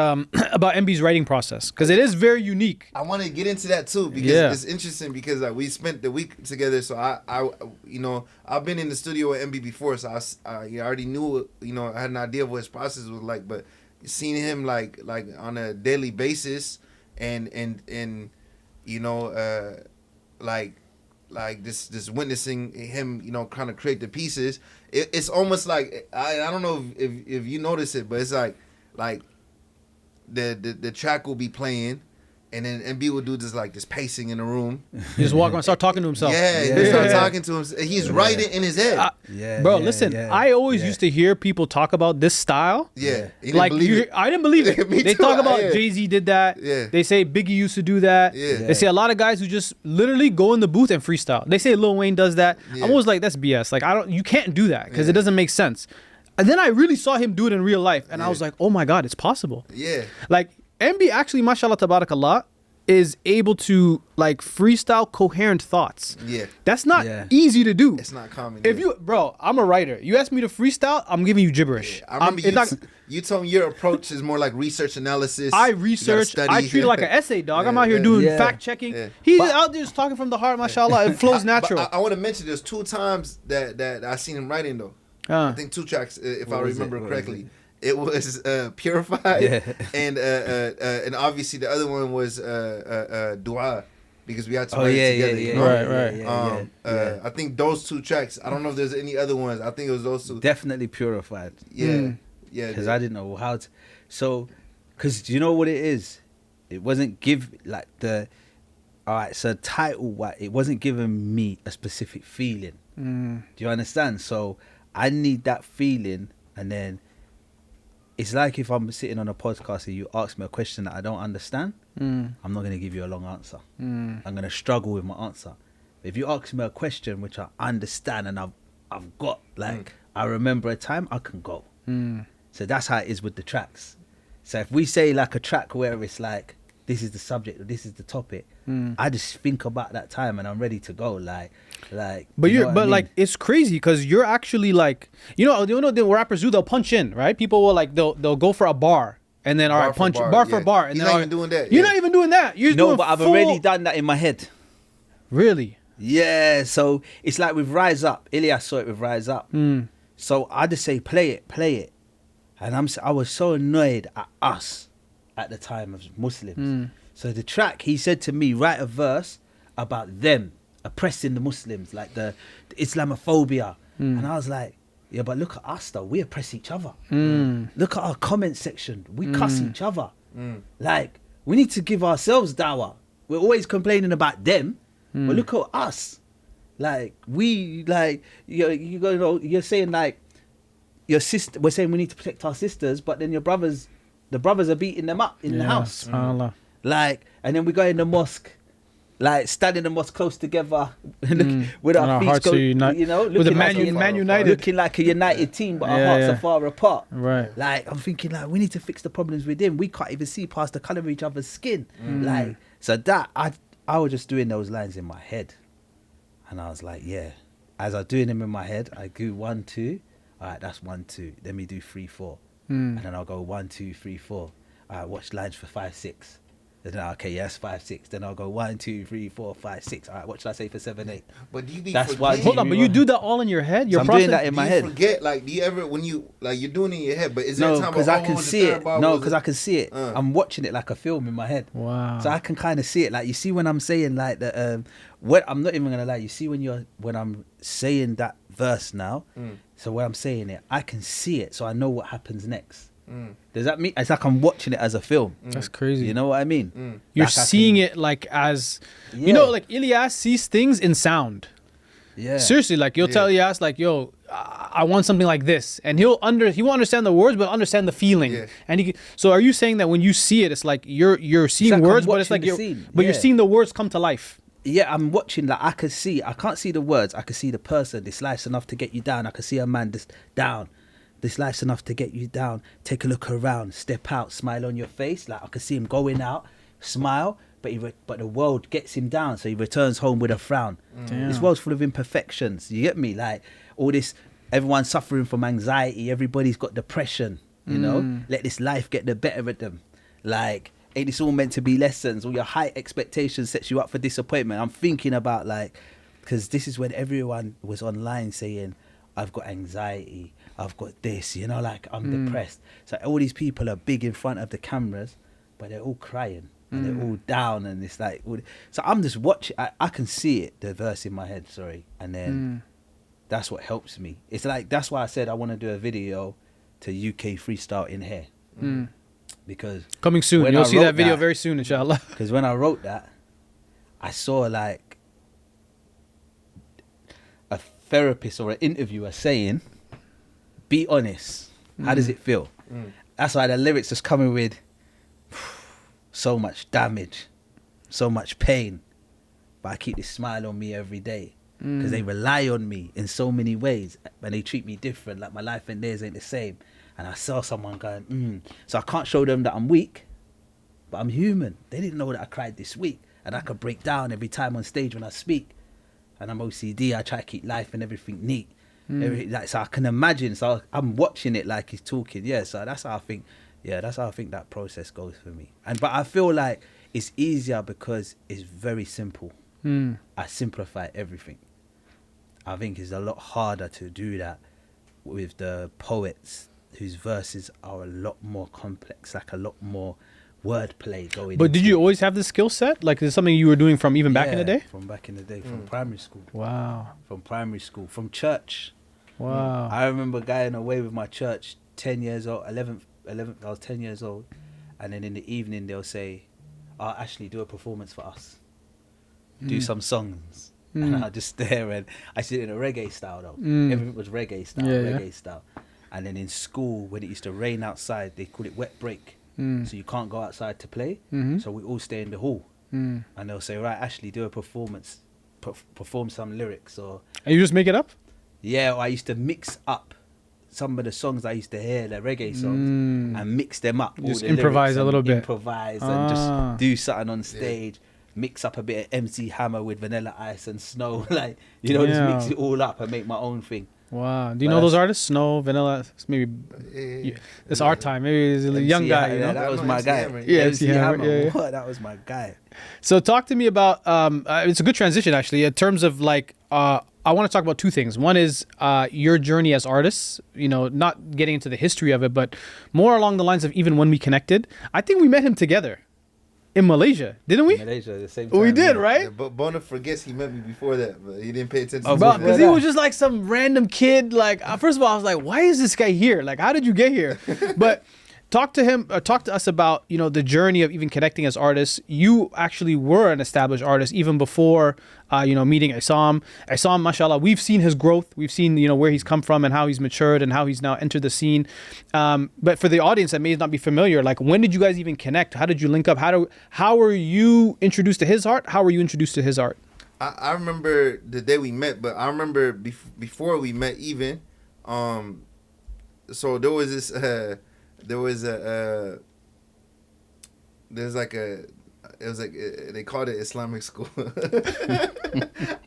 about MB's writing process, because it is very unique. I want to get into that too because it's interesting because like we spent the week together. So I you know, I've been in the studio with MB before, so I already knew, you know, I had an idea of what his process was like, but seeing him like on a daily basis and you know like this witnessing him, you know, kind of create the pieces, it's almost like I don't know if you notice it, but it's like the track will be playing and then MB will do this pacing in the room. He just walk around, start talking to himself. He start talking to him. He's writing in his head. Bro, listen, I always used to hear people talk about this style. Yeah. Like, I didn't believe it. Me They too. talk about Jay-Z did that. Yeah. They say Biggie used to do that. Yeah. They say a lot of guys who just literally go in the booth and freestyle. They say Lil Wayne does that. Yeah. I'm always like, that's BS. Like, you can't do that because it doesn't make sense. And then I really saw him do it in real life, and I was like, oh my God, it's possible. Yeah. Like, MB actually, mashallah, tabarakallah, is able to like freestyle coherent thoughts. Yeah. That's not easy to do. It's not common. If bro, I'm a writer. You ask me to freestyle, I'm giving you gibberish. I remember you told me your approach is more like research analysis. I research. I treat it like an essay, dog. I'm out here doing fact checking. Yeah. He's out there just talking from the heart, mashallah. It flows natural. I want to mention there's 2 times that I seen him writing though. I think 2 tracks if I remember correctly. It was Purified, and obviously the other one was Dua, because we had to write it together. You know? Right. I think those 2 tracks. I don't know if there's any other ones. I think it was those 2. Definitely Purified. Yeah. Because I didn't know how to. So, because you know what it is? It wasn't so title, it wasn't giving me a specific feeling. Do you understand? So I need that feeling, and then it's like if I'm sitting on a podcast and you ask me a question that I don't understand, I'm not going to give you a long answer. I'm going to struggle with my answer. If you ask me a question which I understand and I've got, I remember a time, I can go. So that's how it is with the tracks. So if we say like a track where it's like, this is the subject or this is the topic, I just think about that time and I'm ready to go. But it's crazy because you're actually like, you know the rappers do, they'll punch in, right? People will they'll go for a bar and then bar for bar. And you're not even doing that. You're not even doing that. You're doing but I've already done that in my head. Really? Yeah. So it's like with Rise Up. Ilyas saw it with Rise Up. So I just say play it, and I was so annoyed at us at the time as Muslims. So the track, he said to me, write a verse about them oppressing the Muslims, like the Islamophobia. And I was like, yeah, but look at us though, we oppress each other. Look at our comment section, we cuss each other. Like, we need to give ourselves dawah. We're always complaining about them, but look at us. Like, you're saying like, your sister, we're saying we need to protect our sisters, but then the brothers are beating them up in the house. Like, and then we go in the mosque, like stand in the mosque close together, with our feet hearts united, you know, with the Man United, looking like a united team, but our hearts are far apart. Right. Like, I'm thinking like, we need to fix the problems within. We can't even see past the colour of each other's skin. Like, so that I was just doing those lines in my head, and I was like, yeah. As I was doing them in my head, I go 1, 2. All right, that's 1, 2. Let me do 3, 4, and then I'll go 1, 2, 3, 4. All right, watch lines for 5, 6. Then okay, yes, 5, 6. Then I'll go 1, 2, 3, 4, 5, 6. All right, what should I say for 7, 8? But do you be That's forgetting? Hold on, but you do that all in your head? So I'm doing that in my head. Forget, like, do you ever, when you, like, you're doing it in your head, but is there No, a time because where, I can see it. No, because I can see it. I'm watching it like a film in my head. Wow. So I can kind of see it. Like, you see when I'm saying like the what, I'm not even gonna lie. You see when I'm saying that verse now. So when I'm saying it, I can see it. So I know what happens next. Does that mean it's like I'm watching it as a film? That's crazy. You know what I mean? You're Like seeing it like as, you know, like Ilyas sees things in sound. Yeah. Seriously, like you'll tell Ilyas like, yo, I want something like this, and he won't understand the words, but understand the feeling. Yeah. And so are you saying that when you see it, it's like you're seeing like words, but it's like you're seeing the words come to life? yeah, I'm watching, like, I can't see the words, I can see the person. This life's enough to get you down. I can see a man just down. This life's enough to get you down. Take a look around, step out, smile on your face. Like, I can see him going out, smile, but the world gets him down, so he returns home with a frown. This world's full of imperfections. You get me? Like, all this, everyone's suffering from anxiety. Everybody's got depression. You know, let this life get the better of them. Like, ain't this all meant to be lessons? All your high expectations sets you up for disappointment. I'm thinking about, like, because this is when everyone was online saying, I've got anxiety, I've got this, you know, like, I'm depressed. So all these people are big in front of the cameras, but they're all crying and they're all down, and it's like, so I'm just watching. I can see it, the verse in my head, and then that's what helps me. It's like, that's why I said I want to do a video to UK freestyle in here. Because coming soon, you'll see that video very soon, inshallah. Because when I wrote that, I saw, like, a therapist or an interviewer saying, be honest, how does it feel? That's why the lyrics just coming with so much damage, so much pain, but I keep this smile on me every day because they rely on me in so many ways, and they treat me different, like my life and theirs ain't the same. And I saw someone going, so I can't show them that I'm weak, but I'm human. They didn't know that I cried this week, and I could break down every time on stage when I speak. And I'm OCD, I try to keep life and everything neat. So I can imagine, so I'm watching it like he's talking. Yeah, so that's how I think, that process goes for me. But I feel like it's easier because it's very simple. I simplify everything. I think it's a lot harder to do that with the poets whose verses are a lot more complex, like a lot more wordplay going. But did you always have this skill set? Like, is it something you were doing from even back in the day? From back in the day, from primary school. Wow. From primary school, from church. Wow. I remember going away with my church, 10 years old, 11th, I was 10 years old. And then in the evening, they'll say, Ashley, do a performance for us. Do some songs. And I'll just stare, and I did it in a reggae style though. Everything was reggae style. And then in school, when it used to rain outside, they call it wet break. So you can't go outside to play. So we all stay in the hall. And they'll say, right, Ashley, do a performance. Perform some lyrics. And you just make it up? Yeah, I used to mix up some of the songs I used to hear, the reggae songs, and mix them up. Just improvise a little bit. Improvise and just do something on stage. Mix up a bit of MC Hammer with Vanilla Ice and Snow. Like, just mix it all up and make my own thing. Wow. Do you know those artists? Snow, Vanilla, maybe. It's our time. Maybe he's a young guy, That was my guy. MC Hammer. What? That was my guy. So talk to me about, it's a good transition actually, in terms of like, I want to talk about two things. One is your journey as artists, not getting into the history of it, but more along the lines of even when we connected. I think we met him together in Malaysia, didn't we? Malaysia, the same time. We did, right? Yeah, but Boonaa forgets he met me before that, but he didn't pay attention. Because he was just like some random kid. Like, first of all, I was like, why is this guy here? Like, how did you get here? But talk to us about, the journey of even connecting as artists. You actually were an established artist even before, meeting Essam. Essam, mashallah, we've seen his growth. We've seen, where he's come from and how he's matured and how he's now entered the scene. But for the audience that may not be familiar, like, when did you guys even connect? How did you link up? How were you introduced to his art? How were you introduced to his art? I remember the day we met, but I remember before we met even. So there was this... they called it Islamic school. I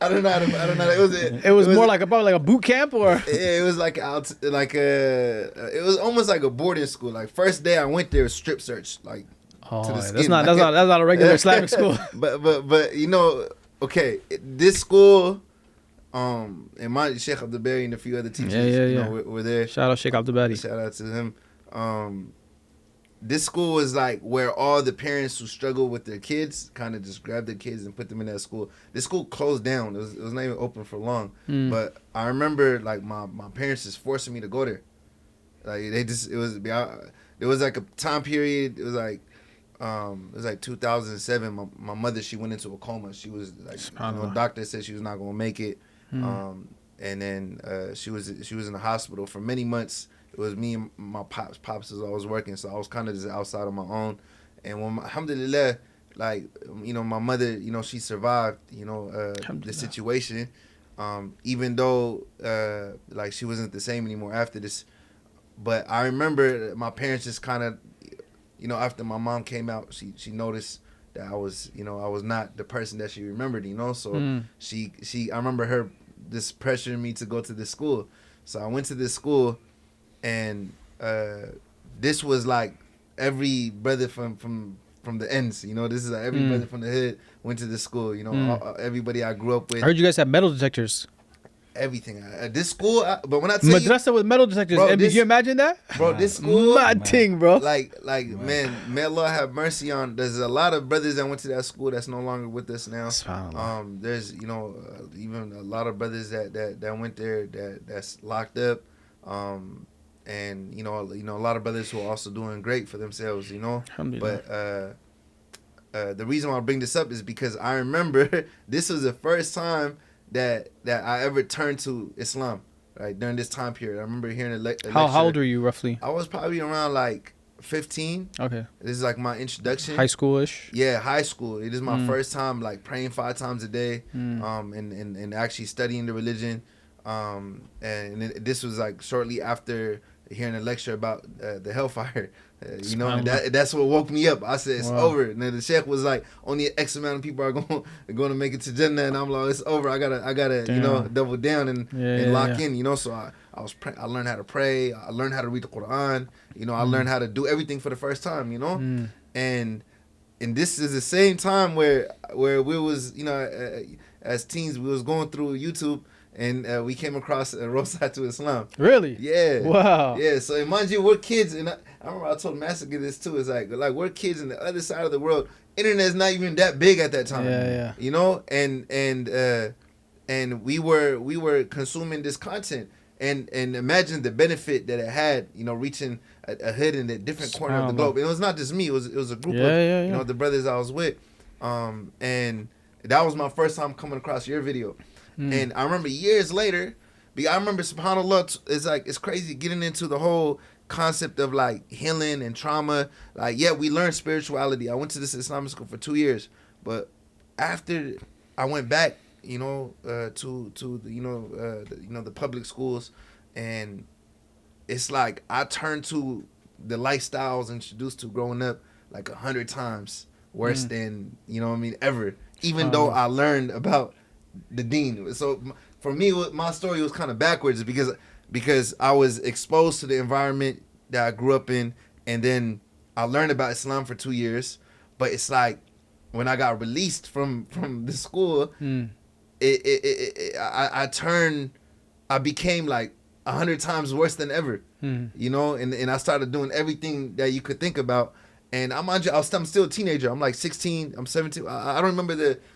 don't know. It was more like a boot camp, or it was it was almost like a boarding school. Like, first day I went there, strip search, like, to the skin. That's not a regular Islamic school. But okay, this school, and my Sheikh Abdul Bari and a few other teachers, were there. Shout out Sheikh Abdul Bari. Shout out to him. This school was like where all the parents who struggle with their kids kind of just grab their kids and put them in that school. This school closed down. It was not even open for long. But I remember, like, my parents just forcing me to go there. Like, there was like a time period. It was like 2007. My mother, she went into a coma. She was like, doctor said she was not gonna make it. And then she was in the hospital for many months. It was me and my pops was always working, so I was kind of just outside on my own. And when alhamdulillah, like, my mother, she survived, the situation. Even though, like, she wasn't the same anymore after this. But I remember my parents just kind of, after my mom came out, she noticed that I was not the person that she remembered, So I remember her just pressuring me to go to this school. So I went to this school, and this was like every brother from the ends, this is like every brother from the hood went to this school, everybody I grew up with. I heard you guys have metal detectors. Everything at this school, but when I tell you, madrasa with metal detectors, bro, can you imagine that? Bro, this school, mad thing, bro. Like, man, may Allah have mercy on. There's a lot of brothers that went to that school that's no longer with us now. There's even a lot of brothers that went there that's locked up, and a lot of brothers who are also doing great for themselves, But the reason why I bring this up is because I remember this was the first time that I ever turned to Islam, right, during this time period. I remember hearing a lecture. How old were you roughly? I was probably around like 15. Okay. This is like my introduction. High school-ish? Yeah, high school. It is my first time like praying 5 times a day, and actually studying the religion. This was like shortly after hearing a lecture about the hellfire. And that's what woke me up. I said it's over. And then the sheikh was like, only X amount of people are going to make it to Jannah, and I'm like, it's over. I gotta double down and lock in. So I learned how to pray. I learned how to read the Quran. I learned how to do everything for the first time. And this is the same time where we was as teens, we was going through YouTube. And we came across a Roadside to Islam. Really? Yeah. Wow. Yeah. So mind you, we're kids, and I remember I told Master this too. It's like we're kids in the other side of the world. Internet's not even that big at that time. Yeah. And we were consuming this content, and imagine the benefit that it had. Reaching a hood in a different corner of the globe. And it was not just me. It was a group of the brothers I was with. And that was my first time coming across your video. And I remember years later, subhanAllah, it's crazy getting into the whole concept of like healing and trauma. Like, yeah, we learned spirituality. I went to this Islamic school for 2 years, but after I went back, to the public schools, and it's like I turned to the lifestyle I was introduced to growing up like 100 times worse than ever. Even though I learned about the deen. So for me, my story was kind of backwards because I was exposed to the environment that I grew up in, and then I learned about Islam for 2 years. But it's like when I got released from the school, I became like 100 times worse than ever. And I started doing everything that you could think about. And I'm still a teenager. I'm like 16. I'm 17. I don't remember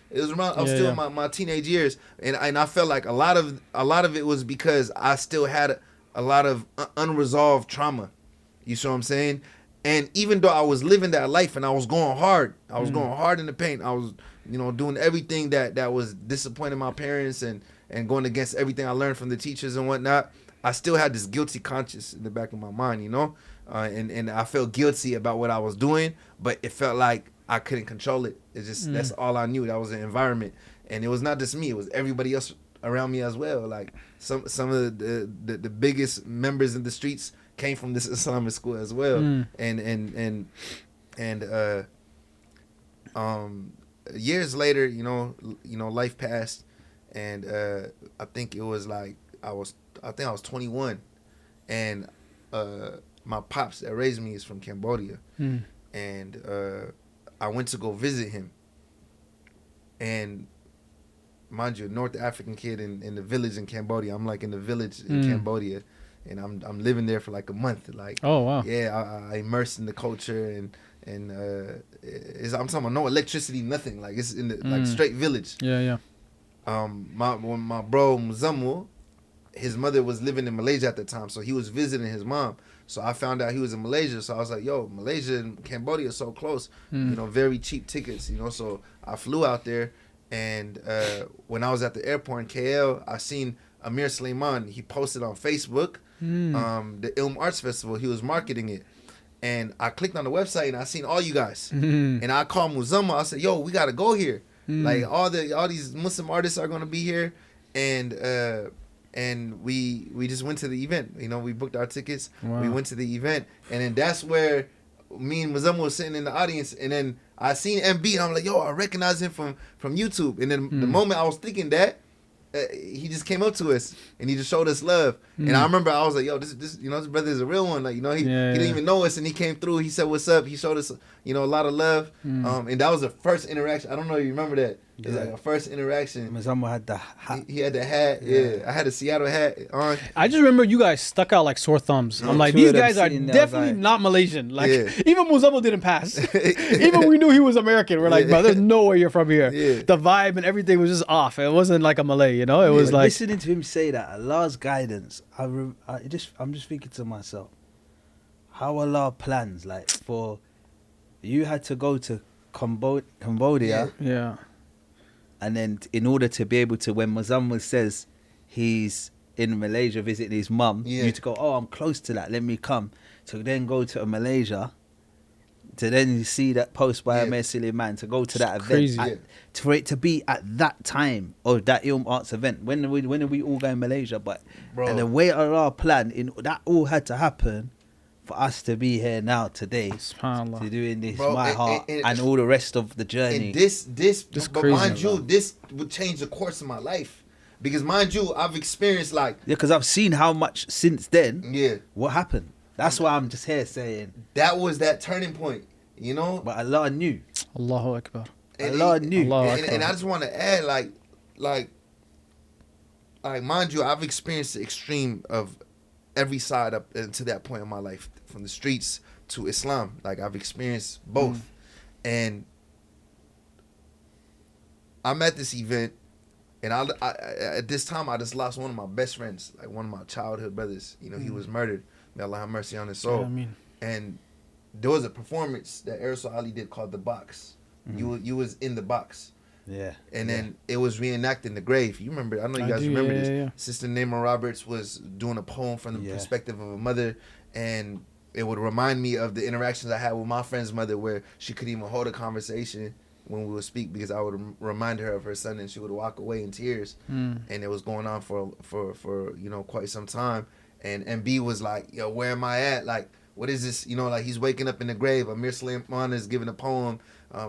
it was around. I'm still in my teenage years, and I felt like a lot of it was because I still had a lot of unresolved trauma. You see what I'm saying? And even though I was living that life and I was going hard, going hard in the paint. I was doing everything that was disappointing my parents and going against everything I learned from the teachers and whatnot. I still had this guilty conscience in the back of my mind, and I felt guilty about what I was doing, but it felt like I couldn't control it. It's just that's all I knew. That was the environment, and it was not just me; it was everybody else around me as well. Like some of the biggest members in the streets came from this Islamic school as well, and years later, life passed, and I think it was like I was 21, and my pops that raised me is from Cambodia, and I went to go visit him. And mind you, a North African kid in the village in Cambodia. I'm like in the village in Cambodia, and I'm living there for like a month. Like, oh wow, yeah, I immersed in the culture, and I'm talking about no electricity, nothing. Like it's in the like straight village. Yeah. When my bro Muzammil, his mother was living in Malaysia at the time, so he was visiting his mom. So I found out he was in Malaysia, so I was like, yo, Malaysia and Cambodia are so close, very cheap tickets, So I flew out there, and when I was at the airport in KL, I seen Amir Sulaiman. He posted on Facebook the Ilm Arts Festival. He was marketing it, and I clicked on the website and I seen all you guys, and I called Muzamma. I said, "Yo, we gotta go here. Like all these Muslim artists are gonna be here," and we just went to the event. You know, we booked our tickets. Wow. We went to the event, and then that's where me and Muzamma was sitting in the audience, and then I seen MB, and I'm like, "Yo, I recognize him from YouTube." And then the moment I was thinking that, he just came up to us and he just showed us love. And I remember I was like, "Yo, this you know, this brother is a real one." Like, you know, he didn't even know us, and he came through. He said, "What's up?" He showed us, you know, a lot of love. And that was the first interaction. I don't know if you remember that. It was like a first interaction. Muzamma had the hat. He had the hat. Yeah, I had a Seattle hat on. I just remember you guys stuck out like sore thumbs. I'm like, Two these of them guys are sitting there, I was definitely like- not Malaysian. Like, Yeah. even Muzamma didn't pass. Even we knew he was American. We're like, bro, there's no way you're from here. Yeah. The vibe and everything was just off. It wasn't like a Malay, you know? It was But like, listening to him say that, Allah's guidance. I'm just thinking to myself, how Allah plans, like, for you had to go to Cambodia, yeah. and then in order to be able to, when Muzamma says he's in Malaysia visiting his mum, Yeah. you to go, oh, I'm close to that, let me come. To then go to Malaysia, to then see that post by a Muslimi man, to go to that event, crazy. for it to be at that time of that Ilm Arts event. When are we all going to Malaysia? But Bro. and the way Allah planned, that all had to happen for us to be here now today, SubhanAllah. to doing this, Bro, my heart, and all the rest of the journey. And this but crazy, mind you, bro. this would change the course of my life. Because mind you, I've experienced like, Yeah, because I've seen how much since then. yeah, What happened? That's why I'm just here saying. that was that turning point, you know? But Allah knew. Allahu Akbar. Allah knew. Allah And, Akbar. and I just want to add, like, mind you, I've experienced the extreme of every side up to that point in my life, from the streets to Islam. Like, I've experienced both. And I'm at this event, and I at this time, I just lost one of my best friends, like one of my childhood brothers. You know, he was murdered. May Allah have mercy on his soul. Yeah, I mean, And there was a performance that Aerosol Ali did called The Box. You was in the box. Yeah. And then it was reenacting the grave. You remember? I know you I guys do, remember yeah, this. yeah. Sister Naima Roberts was doing a poem from the perspective of a mother, and it would remind me of the interactions I had with my friend's mother, where she couldn't even hold a conversation when we would speak, because I would remind her of her son, and she would walk away in tears. And it was going on for you know, quite some time. And MB was like, "Yo, where am I at? Like, what is this? You know, like, he's waking up in the grave. Amir Suleiman is giving a poem.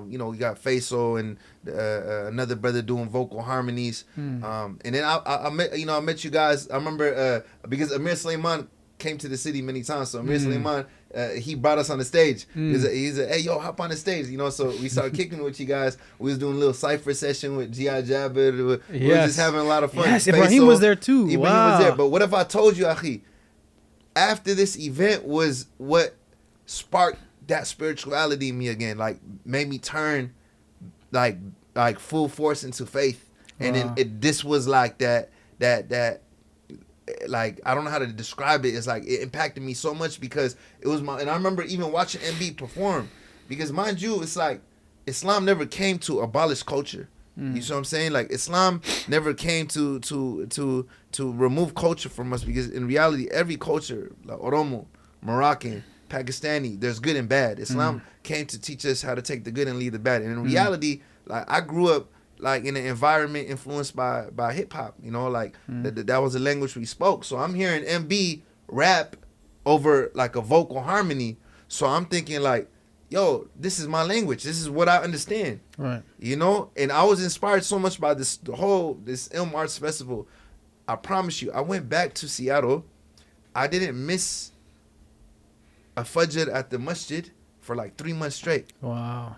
You know, we got Faisal and another brother doing vocal harmonies. And then I met you guys. I remember because Amir Suleiman came to the city many times. So Amir Suleiman, he brought us on the stage. He's a, hey, yo, hop on the stage. You know, so we started kicking with you guys. We was doing a little cypher session with G.I. Jabber. We was just having a lot of fun. Yes, Ibrahim was there too. Ibrahim Wow. was there. But what if I told you, Akhi, after this event was what sparked that spirituality in me again, like made me turn like full force into faith. And then this was like that like, I don't know how to describe it. It's like it impacted me so much because it was and I remember even watching MB perform, because mind you, it's like Islam never came to abolish culture. You see what I'm saying? Like, Islam never came to remove culture from us, because in reality, every culture, like Oromo, Moroccan, Pakistani, there's good and bad. Islam came to teach us how to take the good and leave the bad. And in reality, like, I grew up like in an environment influenced by hip hop. You know, like that was the language we spoke. So I'm hearing MB rap over like a vocal harmony. So I'm thinking like, yo, this is my language. This is what I understand. Right. You know? And I was inspired so much by this Ilm Arts Festival. I promise you, I went back to Seattle. I didn't miss a Fajr at the masjid for like 3 months straight. Wow.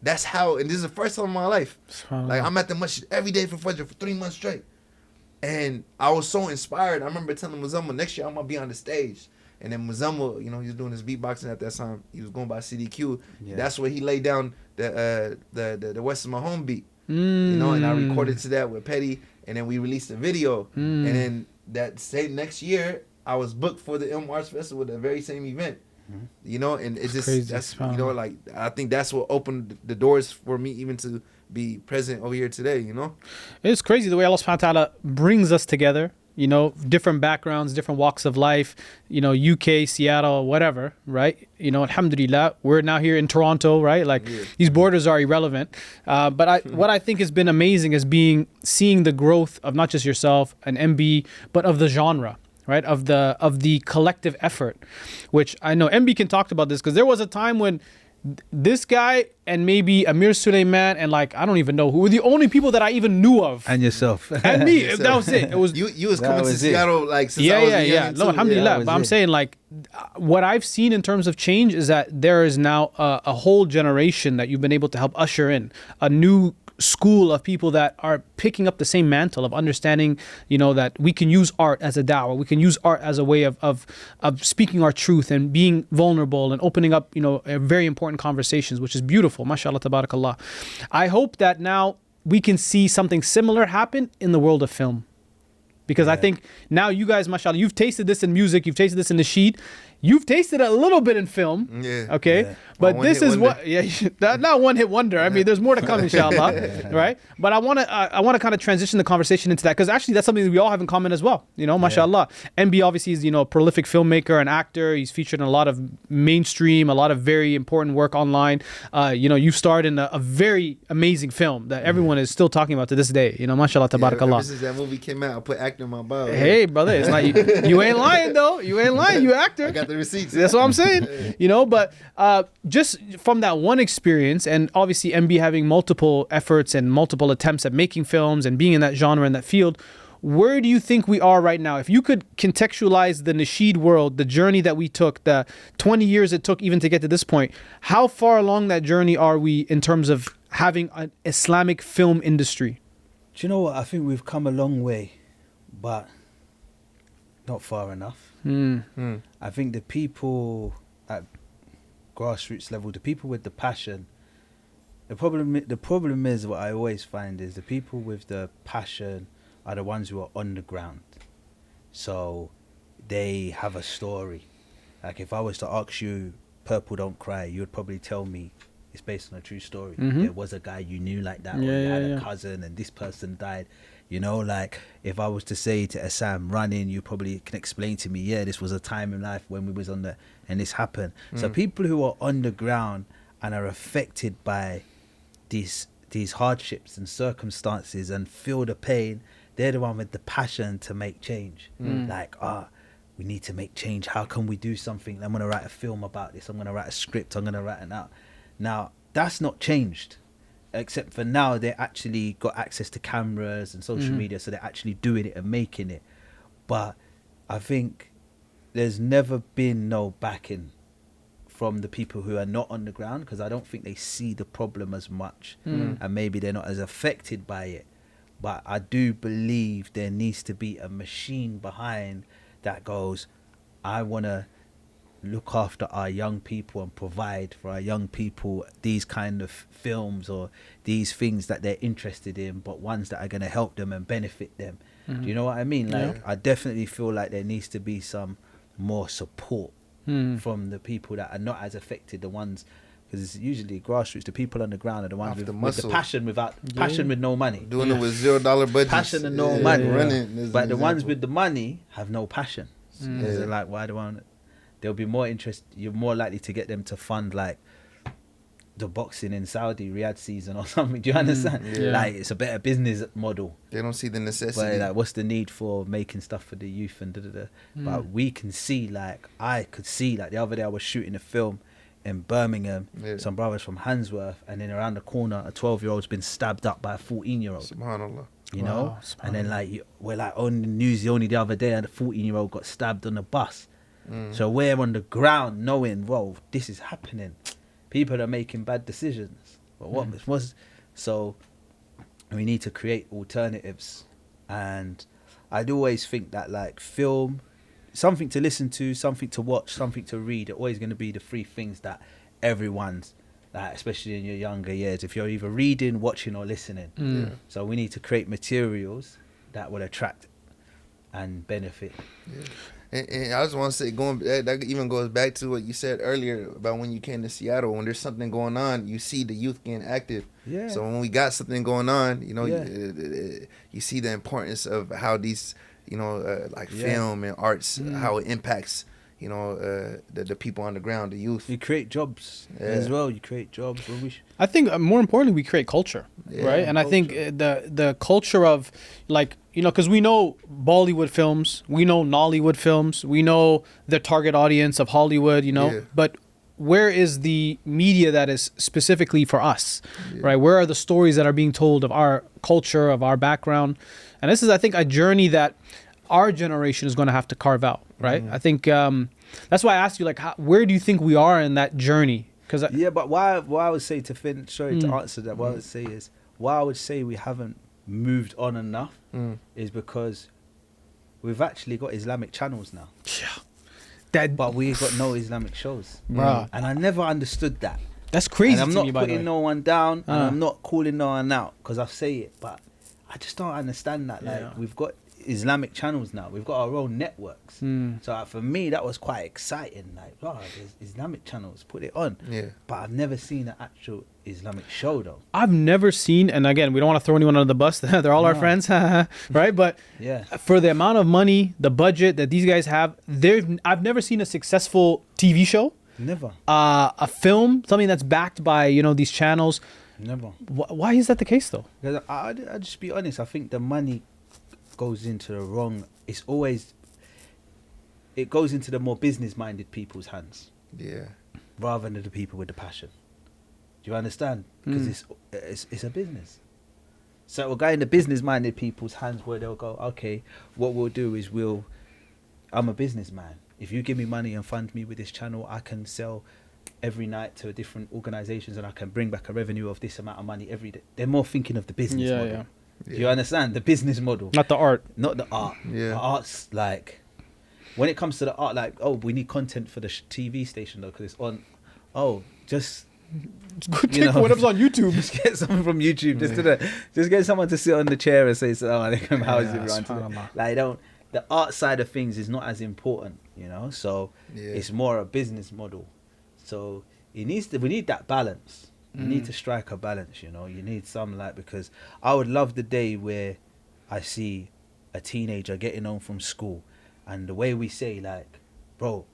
That's how, and this is the first time in my life. SubhanAllah. Like, I'm at the masjid every day for Fajr for 3 months straight. And I was so inspired. I remember telling Muzamma, next year I'm going to be on the stage. And then Muzamma, you know, he was doing his beatboxing at that time. He was going by CDQ. Yeah. That's where he laid down the West of My Home beat. You know, and I recorded to that with Petty. And then we released a video. And then that same next year, I was booked for the Ilm Arts Festival, the very same event. You know, and it's just crazy. that's, you know, like, I think that's what opened the doors for me even to be present over here today, you know. It's crazy the way Allah subhanahu wa ta'ala brings us together you know, different backgrounds, different walks of life, you know, UK, Seattle, whatever, right? You know, alhamdulillah, we're now here in Toronto, right? Like these borders are irrelevant. But what I think has been amazing is seeing the growth of not just yourself and MB, but of the genre, right? Of the collective effort, which I know MB can talk about this, because there was a time when this guy and maybe Amir Suleiman and like I don't even know who were the only people that I even knew of. And yourself. And me. That was it. It was you was coming to Seattle like since I was young No, alhamdulillah. But I'm it. saying like what I've seen in terms of change is that there is now a whole generation that you've been able to help usher in, a new school of people that are picking up the same mantle of understanding, you know, that we can use art as a dawah, we can use art as a way of speaking our truth and being vulnerable and opening up, you know, very important conversations, which is beautiful. Mashallah, tabarakallah. I hope that now we can see something similar happen in the world of film. Because I think now you guys, mashallah, you've tasted this in music, you've tasted this in the sheet, you've tasted it a little bit in film. Yeah. Okay. Yeah. But this is what, not one hit wonder. I mean, there's more to come, inshallah. Right. But I want to kind of transition the conversation into that, because actually that's something that we all have in common as well. You know, mashallah. MB obviously is, you know, a prolific filmmaker and actor. He's featured in a lot of mainstream, a lot of very important work online. You know, you've starred in a very amazing film that everyone is still talking about to this day. You know, mashallah, tabarakallah. Since that movie came out, I put actor in my bio. Hey, brother, it's not you ain't lying though. You ain't lying. You actor. I got the receipts. That's what I'm saying. You know, but just from that one experience, and obviously MB having multiple efforts and multiple attempts at making films and being in that genre and that field, where do you think we are right now? If you could contextualize the nasheed world, the journey that we took, the 20 years it took even to get to this point, how far along that journey are we in terms of having an Islamic film industry? Do you know what? I think we've come a long way, but not far enough. I think the people at grassroots level, the people with the passion, the problem is what I always find is the people with the passion are the ones who are on the ground. So they have a story. Like if I was to ask you, Purple Don't Cry, you would probably tell me it's based on a true story. There was a guy you knew like that, or you had a cousin and this person died. You know, like if I was to say to Essam, running, you probably can explain to me, yeah, this was a time in life when we was on the, and this happened. So people who are on the ground and are affected by these hardships and circumstances and feel the pain, they're the one with the passion to make change. Like, we need to make change. How can we do something? I'm going to write a film about this. I'm going to write a script. I'm going to write it out. Now, that's not changed. Except for now, they actually got access to cameras and social media, so they're actually doing it and making it. But I think there's never been no backing from the people who are not on the ground, because I don't think they see the problem as much, and maybe they're not as affected by it. But I do believe there needs to be a machine behind that goes, I want to look after our young people and provide for our young people these kind of films or these things that they're interested in, but ones that are going to help them and benefit them. Do you know what I mean? Like, I definitely feel like there needs to be some more support from the people that are not as affected, the ones, because it's usually grassroots, the people on the ground are the ones with the passion, passion with no money. Doing it with $0 budget. Passion and no money. But the ones with the money have no passion. So they're like, why do I want it? There'll be more interest. You're more likely to get them to fund like the boxing in Saudi Riyadh season or something. Do you understand? Like it's a better business model. They don't see the necessity. But like, what's the need for making stuff for the youth and da. But we can see, like I could see, like the other day I was shooting a film in Birmingham. Some brothers from Handsworth, and then around the corner, a 12-year-old's been stabbed up by a 14-year-old. Subhanallah. You know, and then like we're like on the news only the other day, and a 14-year-old got stabbed on the bus. So we're on the ground knowing, whoa, this is happening. People are making bad decisions. But what was so we need to create alternatives. And I'd always think that like film, something to listen to, something to watch, something to read, are always going to be the three things that everyone's, like, especially in your younger years, if you're either reading, watching or listening. So we need to create materials that will attract and benefit. And I just want to say, that even goes back to what you said earlier about when you came to Seattle. When there's something going on, you see the youth getting active. Yeah. So when we got something going on, you know, Yeah. you see the importance of how these, you know, like film and arts, how it impacts, you know, the people on the ground, the youth. You create jobs as well. You create jobs. Well, I think more importantly, we create culture, Yeah, right? And I think the culture of, like, you know, because we know Bollywood films, we know Nollywood films, we know the target audience of Hollywood, you know, Yeah. but where is the media that is specifically for us, right? Where are the stories that are being told of our culture, of our background? And this is, I think, a journey that our generation is going to have to carve out, right? I think that's why I asked you, like, where do you think we are in that journey? Because but why I would say to answer that, what I would say is, why I would say we haven't moved on enough is because we've actually got Islamic channels now. But we've got no Islamic shows. Bruh. And I never understood that. That's crazy. And I'm to not me, by the way. putting no one down, and I'm not calling no one out because I say it, but I just don't understand that. Like, we've got Islamic channels now. We've got our own networks. So for me, that was quite exciting. Like, oh, there's Islamic channels, put it on. Yeah. But I've never seen an actual Islamic show though. I've never seen, and again, we don't want to throw anyone under the bus. They're all our friends, right? But for the amount of money, the budget that these guys have, I've never seen a successful TV show. Never. A film, something that's backed by, you know, these channels. Never. Why is that the case though? Because I'll just be honest. I think the money goes into the wrong. It goes into the more business-minded people's hands. Yeah. Rather than the people with the passion. Do you understand? Because it's a business. So it will go in the business-minded people's hands where they'll go, okay, what we'll do is I'm a businessman. If you give me money and fund me with this channel, I can sell every night to different organizations and I can bring back a revenue of this amount of money every day. They're more thinking of the business model. Yeah. Do you understand? The business model. Not the art. Not the art. Yeah. The art's like, when it comes to the art, like, oh, we need content for the TV station though, because it's on. Oh, just Take whatever's on YouTube. Just get someone from YouTube. Just get someone to sit on the chair and say, "Oh, they come how is it run today?" Like, the art side of things is not as important, you know. So it's more a business model. So we need that balance. You need to strike a balance, you know. You need some, like, because I would love the day where I see a teenager getting home from school and the way we say, like, bro,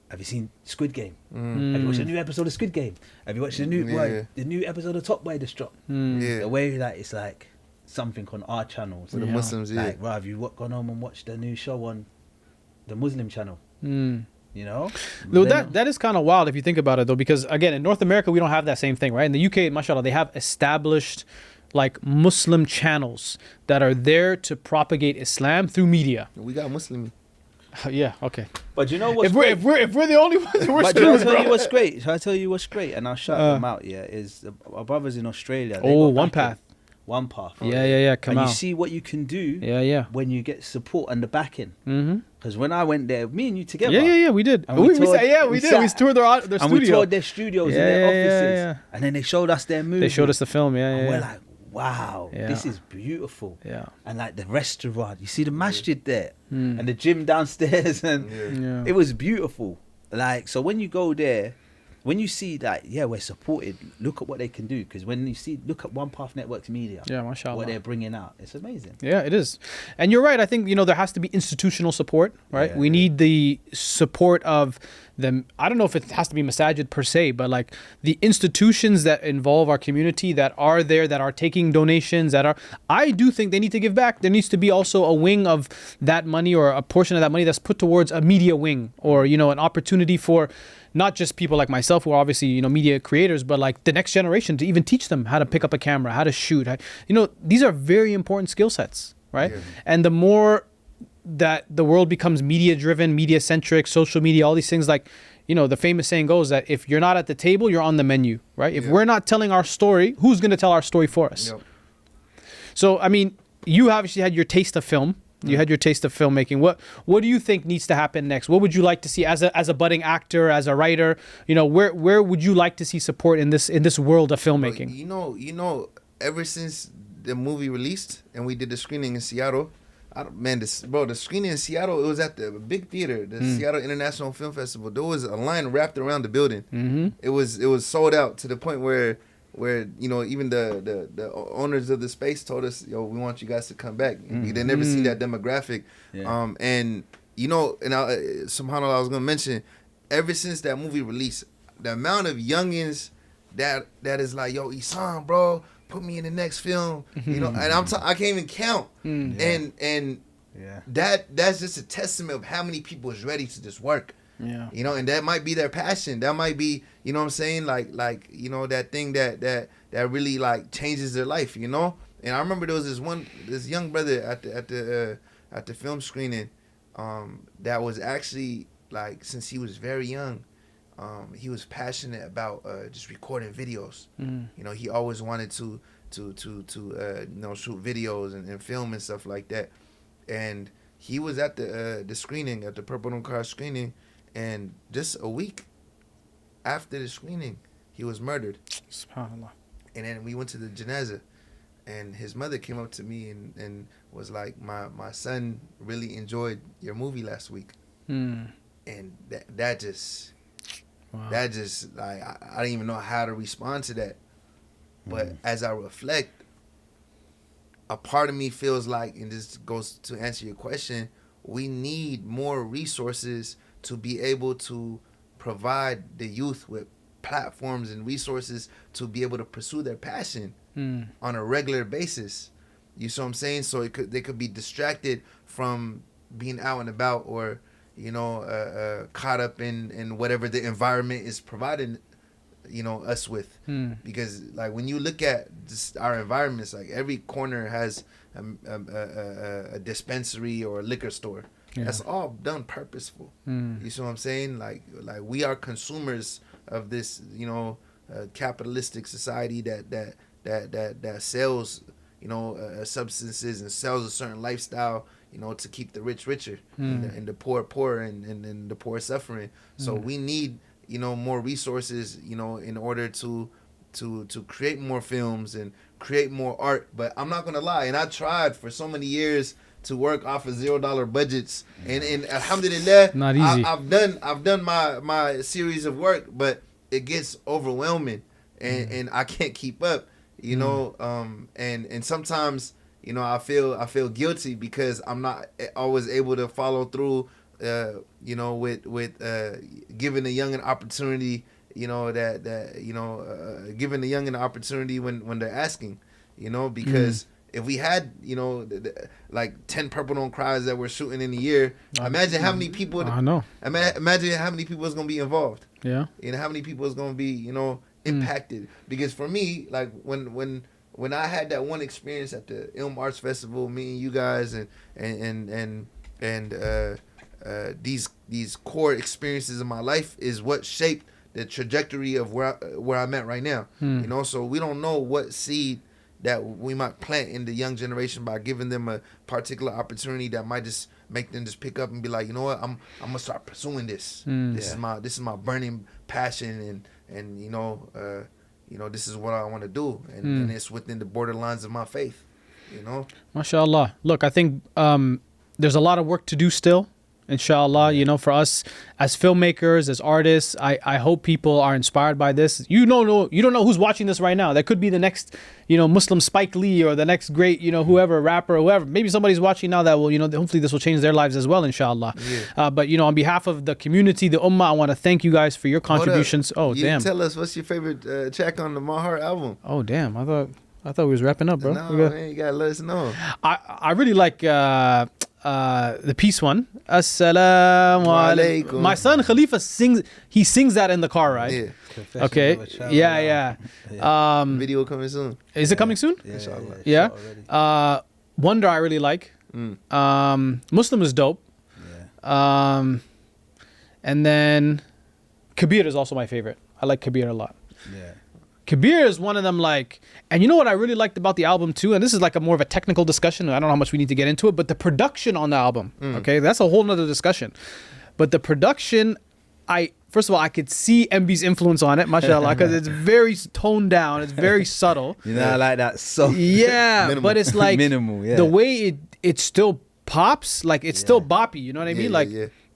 have you seen Squid Game? Have you watched a new episode of Squid Game? Have you watched the new episode of Top Boy just dropped? The way that it's like something on our channels. For the Muslims, like, bro, have you gone home and watched the new show on the Muslim channel? You know? Though that is kind of wild if you think about it, though, because again, in North America we don't have that same thing, right? In the UK, mashallah, they have established like Muslim channels that are there to propagate Islam through media. We got Muslimi. Yeah, okay. But you know what? If we're the only ones, we're but screwed, I'll tell you what's great. I'll tell you what's great, and I'll shout them out. Yeah, is our brothers in Australia. They got One backing. Path. One Path. Yeah. Come and out. you see what you can do. Yeah. When you get support and the backing. Because when I went there, me and you together. Yeah, we did. And we toured, did. We toured their studio. And we toured their studios and their offices. Yeah. And then they showed us their movie. They showed us the film. And we're like, wow, Yeah. this is beautiful. Yeah. And like the restaurant, you see the masjid there and the gym downstairs, and it was beautiful. Like, so when you go there, when you see that, we're supported, look at what they can do. Because when you see, look at One Path Networks Media, mashallah, what they're bringing out, it's amazing. Yeah, it is. And you're right. I think, you know, there has to be institutional support, right? We need the support of them. I don't know if it has to be masajid per se, but like the institutions that involve our community that are there, that are taking donations, I do think they need to give back. There needs to be also a wing of that money, or a portion of that money that's put towards a media wing, or, you know, an opportunity for not just people like myself who are obviously, you know, media creators, but like the next generation, to even teach them how to pick up a camera, how to shoot. You know, these are very important skill sets, right? Yeah. And the more that the world becomes media driven, media centric, social media, all these things, like, you know, the famous saying goes that if you're not at the table, you're on the menu, right? If we're not telling our story, who's going to tell our story for us? So, I mean, you obviously had your taste of film. You had your taste of filmmaking. What do you think needs to happen next? What would you like to see as a budding actor, as a writer? You know, where would you like to see support in this world of filmmaking? You know, ever since the movie released and we did the screening in Seattle, the screening in Seattle, it was at the big theater, the Seattle International Film Festival. There was a line wrapped around the building. Mm-hmm. It was sold out to the point where even the owners of the space told us, yo, we want you guys to come back. They never see that demographic. Yeah. And subhanAllah, I was gonna mention, ever since that movie released, the amount of youngins that is like, yo, Essam, bro, put me in the next film, and I can't even count. And that's just a testament of how many people is ready to just work. Yeah. And that might be their passion. That might be, you know what I'm saying, like that thing that really like changes their life, And I remember there was this young brother at the film screening, that was actually like, since he was very young, he was passionate about just recording videos. He always wanted to shoot videos and film and stuff like that. And he was at the screening, at the Purple Don't Cry screening, and just a week after the screening, he was murdered. SubhanAllah. And then we went to the janazah, and his mother came up to me and was like, my son really enjoyed your movie last week. And that just like, I didn't even know how to respond to that. But as I reflect, a part of me feels like, and this goes to answer your question, we need more resources to be able to provide the youth with platforms and resources to be able to pursue their passion on a regular basis. You see what I'm saying? So they could be distracted from being out and about, or caught up in whatever the environment is providing us with. Because like, when you look at just our environments, like every corner has a dispensary or a liquor store. That's all done purposeful. You see what I'm saying? Like we are consumers of this capitalistic society that sells substances and sells a certain lifestyle to keep the rich richer and the poor poorer and the poor suffering. So we need more resources in order to create more films and create more art. But I'm not gonna lie, and I tried for so many years to work off of $0 budgets, and alhamdulillah, not easy. I've done my series of work, but it gets overwhelming, and I can't keep up, and sometimes I feel guilty because I'm not always able to follow through, with giving the young an opportunity, giving the young an opportunity when they're asking, because if we had, like 10 Purple Don't Cries that we're shooting in a year, imagine how many people. I know. Imagine how many people is gonna be involved. Yeah. How many people is gonna be, impacted. Because for me, like when I had that one experience at the Ilm Arts Festival, me and you guys, and these core experiences in my life is what shaped the trajectory of where I'm at right now. So we don't know what seed that we might plant in the young generation by giving them a particular opportunity that might just make them just pick up and be like, you know what, I'm gonna start pursuing this. This is my burning passion, and this is what I want to do, and it's within the borderlines of my faith. Mashallah. Look, I think there's a lot of work to do still. Inshallah, for us as filmmakers, as artists, I hope people are inspired by this. You don't know who's watching this right now. That could be the next, Muslim Spike Lee, or the next great, whoever, rapper, whoever. Maybe somebody's watching now that will, hopefully this will change their lives as well, inshallah. Yeah. But on behalf of the community, the ummah, I want to thank you guys for your contributions. Oh, you damn. Tell us, what's your favorite track on the My Heart album? Oh, damn. I thought we was wrapping up, bro. No, man, you gotta let us know. I really like the peace one. Assalamu alaikum. My son Khalifa sings that in the car, right? Yeah. Okay. Yeah. Video coming soon. Is it coming soon? Yeah. Wonder I really like. Muslim is dope. Yeah. And then Kabir is also my favorite. I like Kabir a lot. Yeah. Kabir is one of them, like, and you know what I really liked about the album too, and this is like a more of a technical discussion, I don't know how much we need to get into it, but the production on the album, okay, that's a whole nother discussion. But the production, first of all, I could see MB's influence on it, mashallah, because it's very toned down, it's very subtle. I like that soft. Yeah, Minimal. but it's like Minimal, yeah. the way it still pops, like it's still boppy, you know what I mean? Like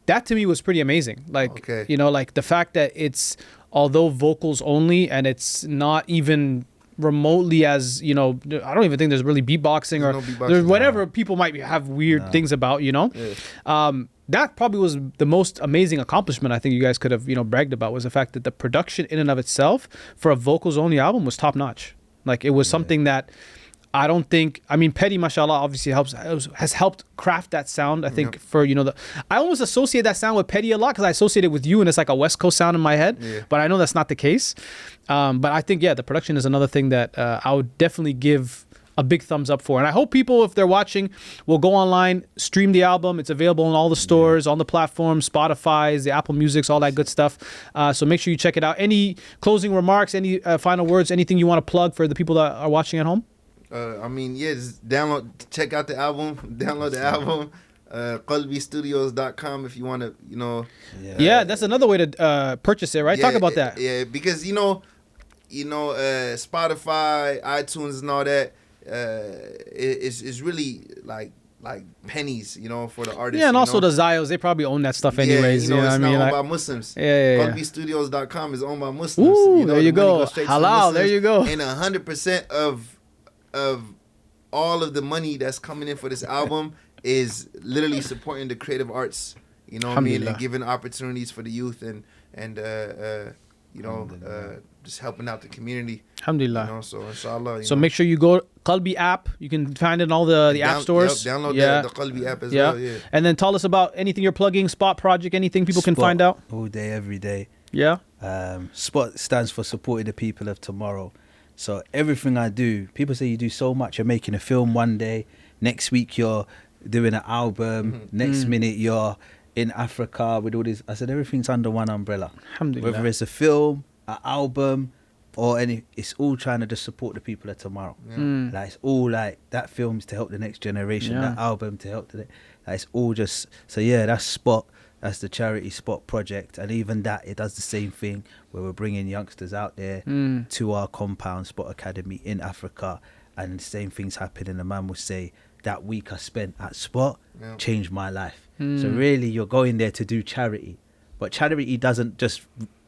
that to me was pretty amazing. Like you know, like the fact that it's, although vocals only, and it's not even remotely as, you know, I don't even think there's really beatboxing or there's whatever people might have weird things about, you know. That probably was the most amazing accomplishment I think you guys could have, you know, bragged about, was the fact that the production in and of itself for a vocals only album was top notch. Like it was something that I don't think, I mean, Petty, mashallah, obviously has helped craft that sound. I think for, you know, I almost associate that sound with Petty a lot because I associate it with you and it's like a West Coast sound in my head, but I know that's not the case. But I think, the production is another thing that I would definitely give a big thumbs up for. And I hope people, if they're watching, will go online, stream the album. It's available in all the stores, on the platforms, Spotify's, the Apple Music's, all that good stuff. So make sure you check it out. Any closing remarks, any final words, anything you want to plug for the people that are watching at home? I mean, just check out the album, download the album, kalbystudios.com if you want to, you know. That's another way to purchase it, right? Talk about that. Yeah, because, you know, Spotify, iTunes and all that, it's really like pennies, you know, for the artists. Yeah, and also the Zios, they probably own that stuff anyways. You know, it's not owned by Muslims. kalbystudios.com is owned by Muslims. Ooh, you know, there you go. Halal, there you go. And 100% of all of the money that's coming in for this album is literally supporting the creative arts, you know what I mean, and giving opportunities for the youth and you know, just helping out the community. Alhamdulillah. You know, so inshallah. So make sure you go Kalby app. You can find it in all the app stores. Download the Kalby app as well. Yeah. And then tell us about anything you're plugging, Spot project, anything people can find out. All day, every day. Yeah. Spot stands for supporting the people of tomorrow. So everything I do, people say you do so much. You're making a film one day, next week you're doing an album, next minute you're in Africa with all this. I said everything's under one umbrella. Alhamdulillah. Whether it's a film, an album, or it's all trying to just support the people of tomorrow. Like it's all like that film's to help the next generation, that album to help like it's all just. So that's Spot. That's the charity Spot project, and even that, it does the same thing where we're bringing youngsters out there to our compound Spot Academy in Africa, and the same things happen. And the man will say that week I spent at Spot changed my life. So really, you're going there to do charity, but charity doesn't just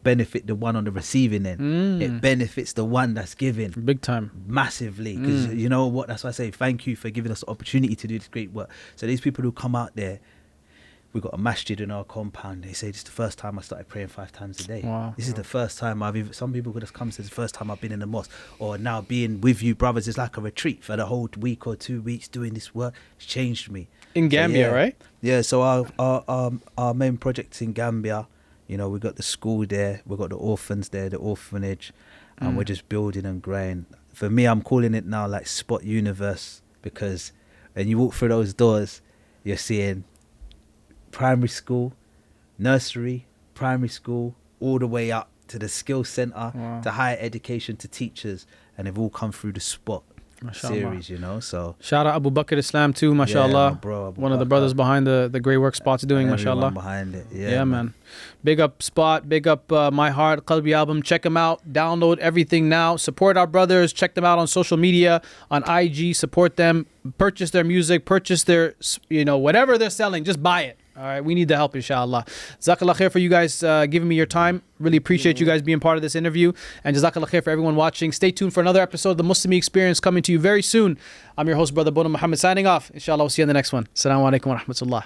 benefit the one on the receiving end. It benefits the one that's giving big time, massively, because you know what, that's why I say thank you for giving us the opportunity to do this great work. So these people who come out there, we've got a masjid in our compound. They say this is the first time I started praying 5 times a day. Wow. This is the first time some people could have come and said, it's the first time I've been in the mosque. Or now being with you brothers is like a retreat for the whole week or 2 weeks doing this work. It's changed me. In Gambia, right? Yeah, so our main project's in Gambia. You know, we've got the school there, we've got the orphans there, the orphanage, and we're just building and growing. For me, I'm calling it now like Spot Universe, because when you walk through those doors, you're seeing primary school, nursery, primary school, all the way up to the skills center, to higher education, to teachers, and they've all come through the Spot series, you know. So shout out Abu Bakr Islam too, mashallah. Bro, one of the brothers behind the great work Spot's doing, mashallah. Behind it, man. Big up Spot, big up My Heart, Kalby album. Check them out, download everything now. Support our brothers. Check them out on social media, on IG. Support them. Purchase their music. Purchase their, you know, whatever they're selling. Just buy it. All right, we need the help, inshallah. Jazakallah khair for you guys giving me your time. Really appreciate you guys being part of this interview. And Jazakallah khair for everyone watching. Stay tuned for another episode of the Muslimi Experience coming to you very soon. I'm your host, Brother Boonaa Mohammed, signing off. Inshallah, we'll see you in the next one. Assalamu alaikum wa rahmatullah.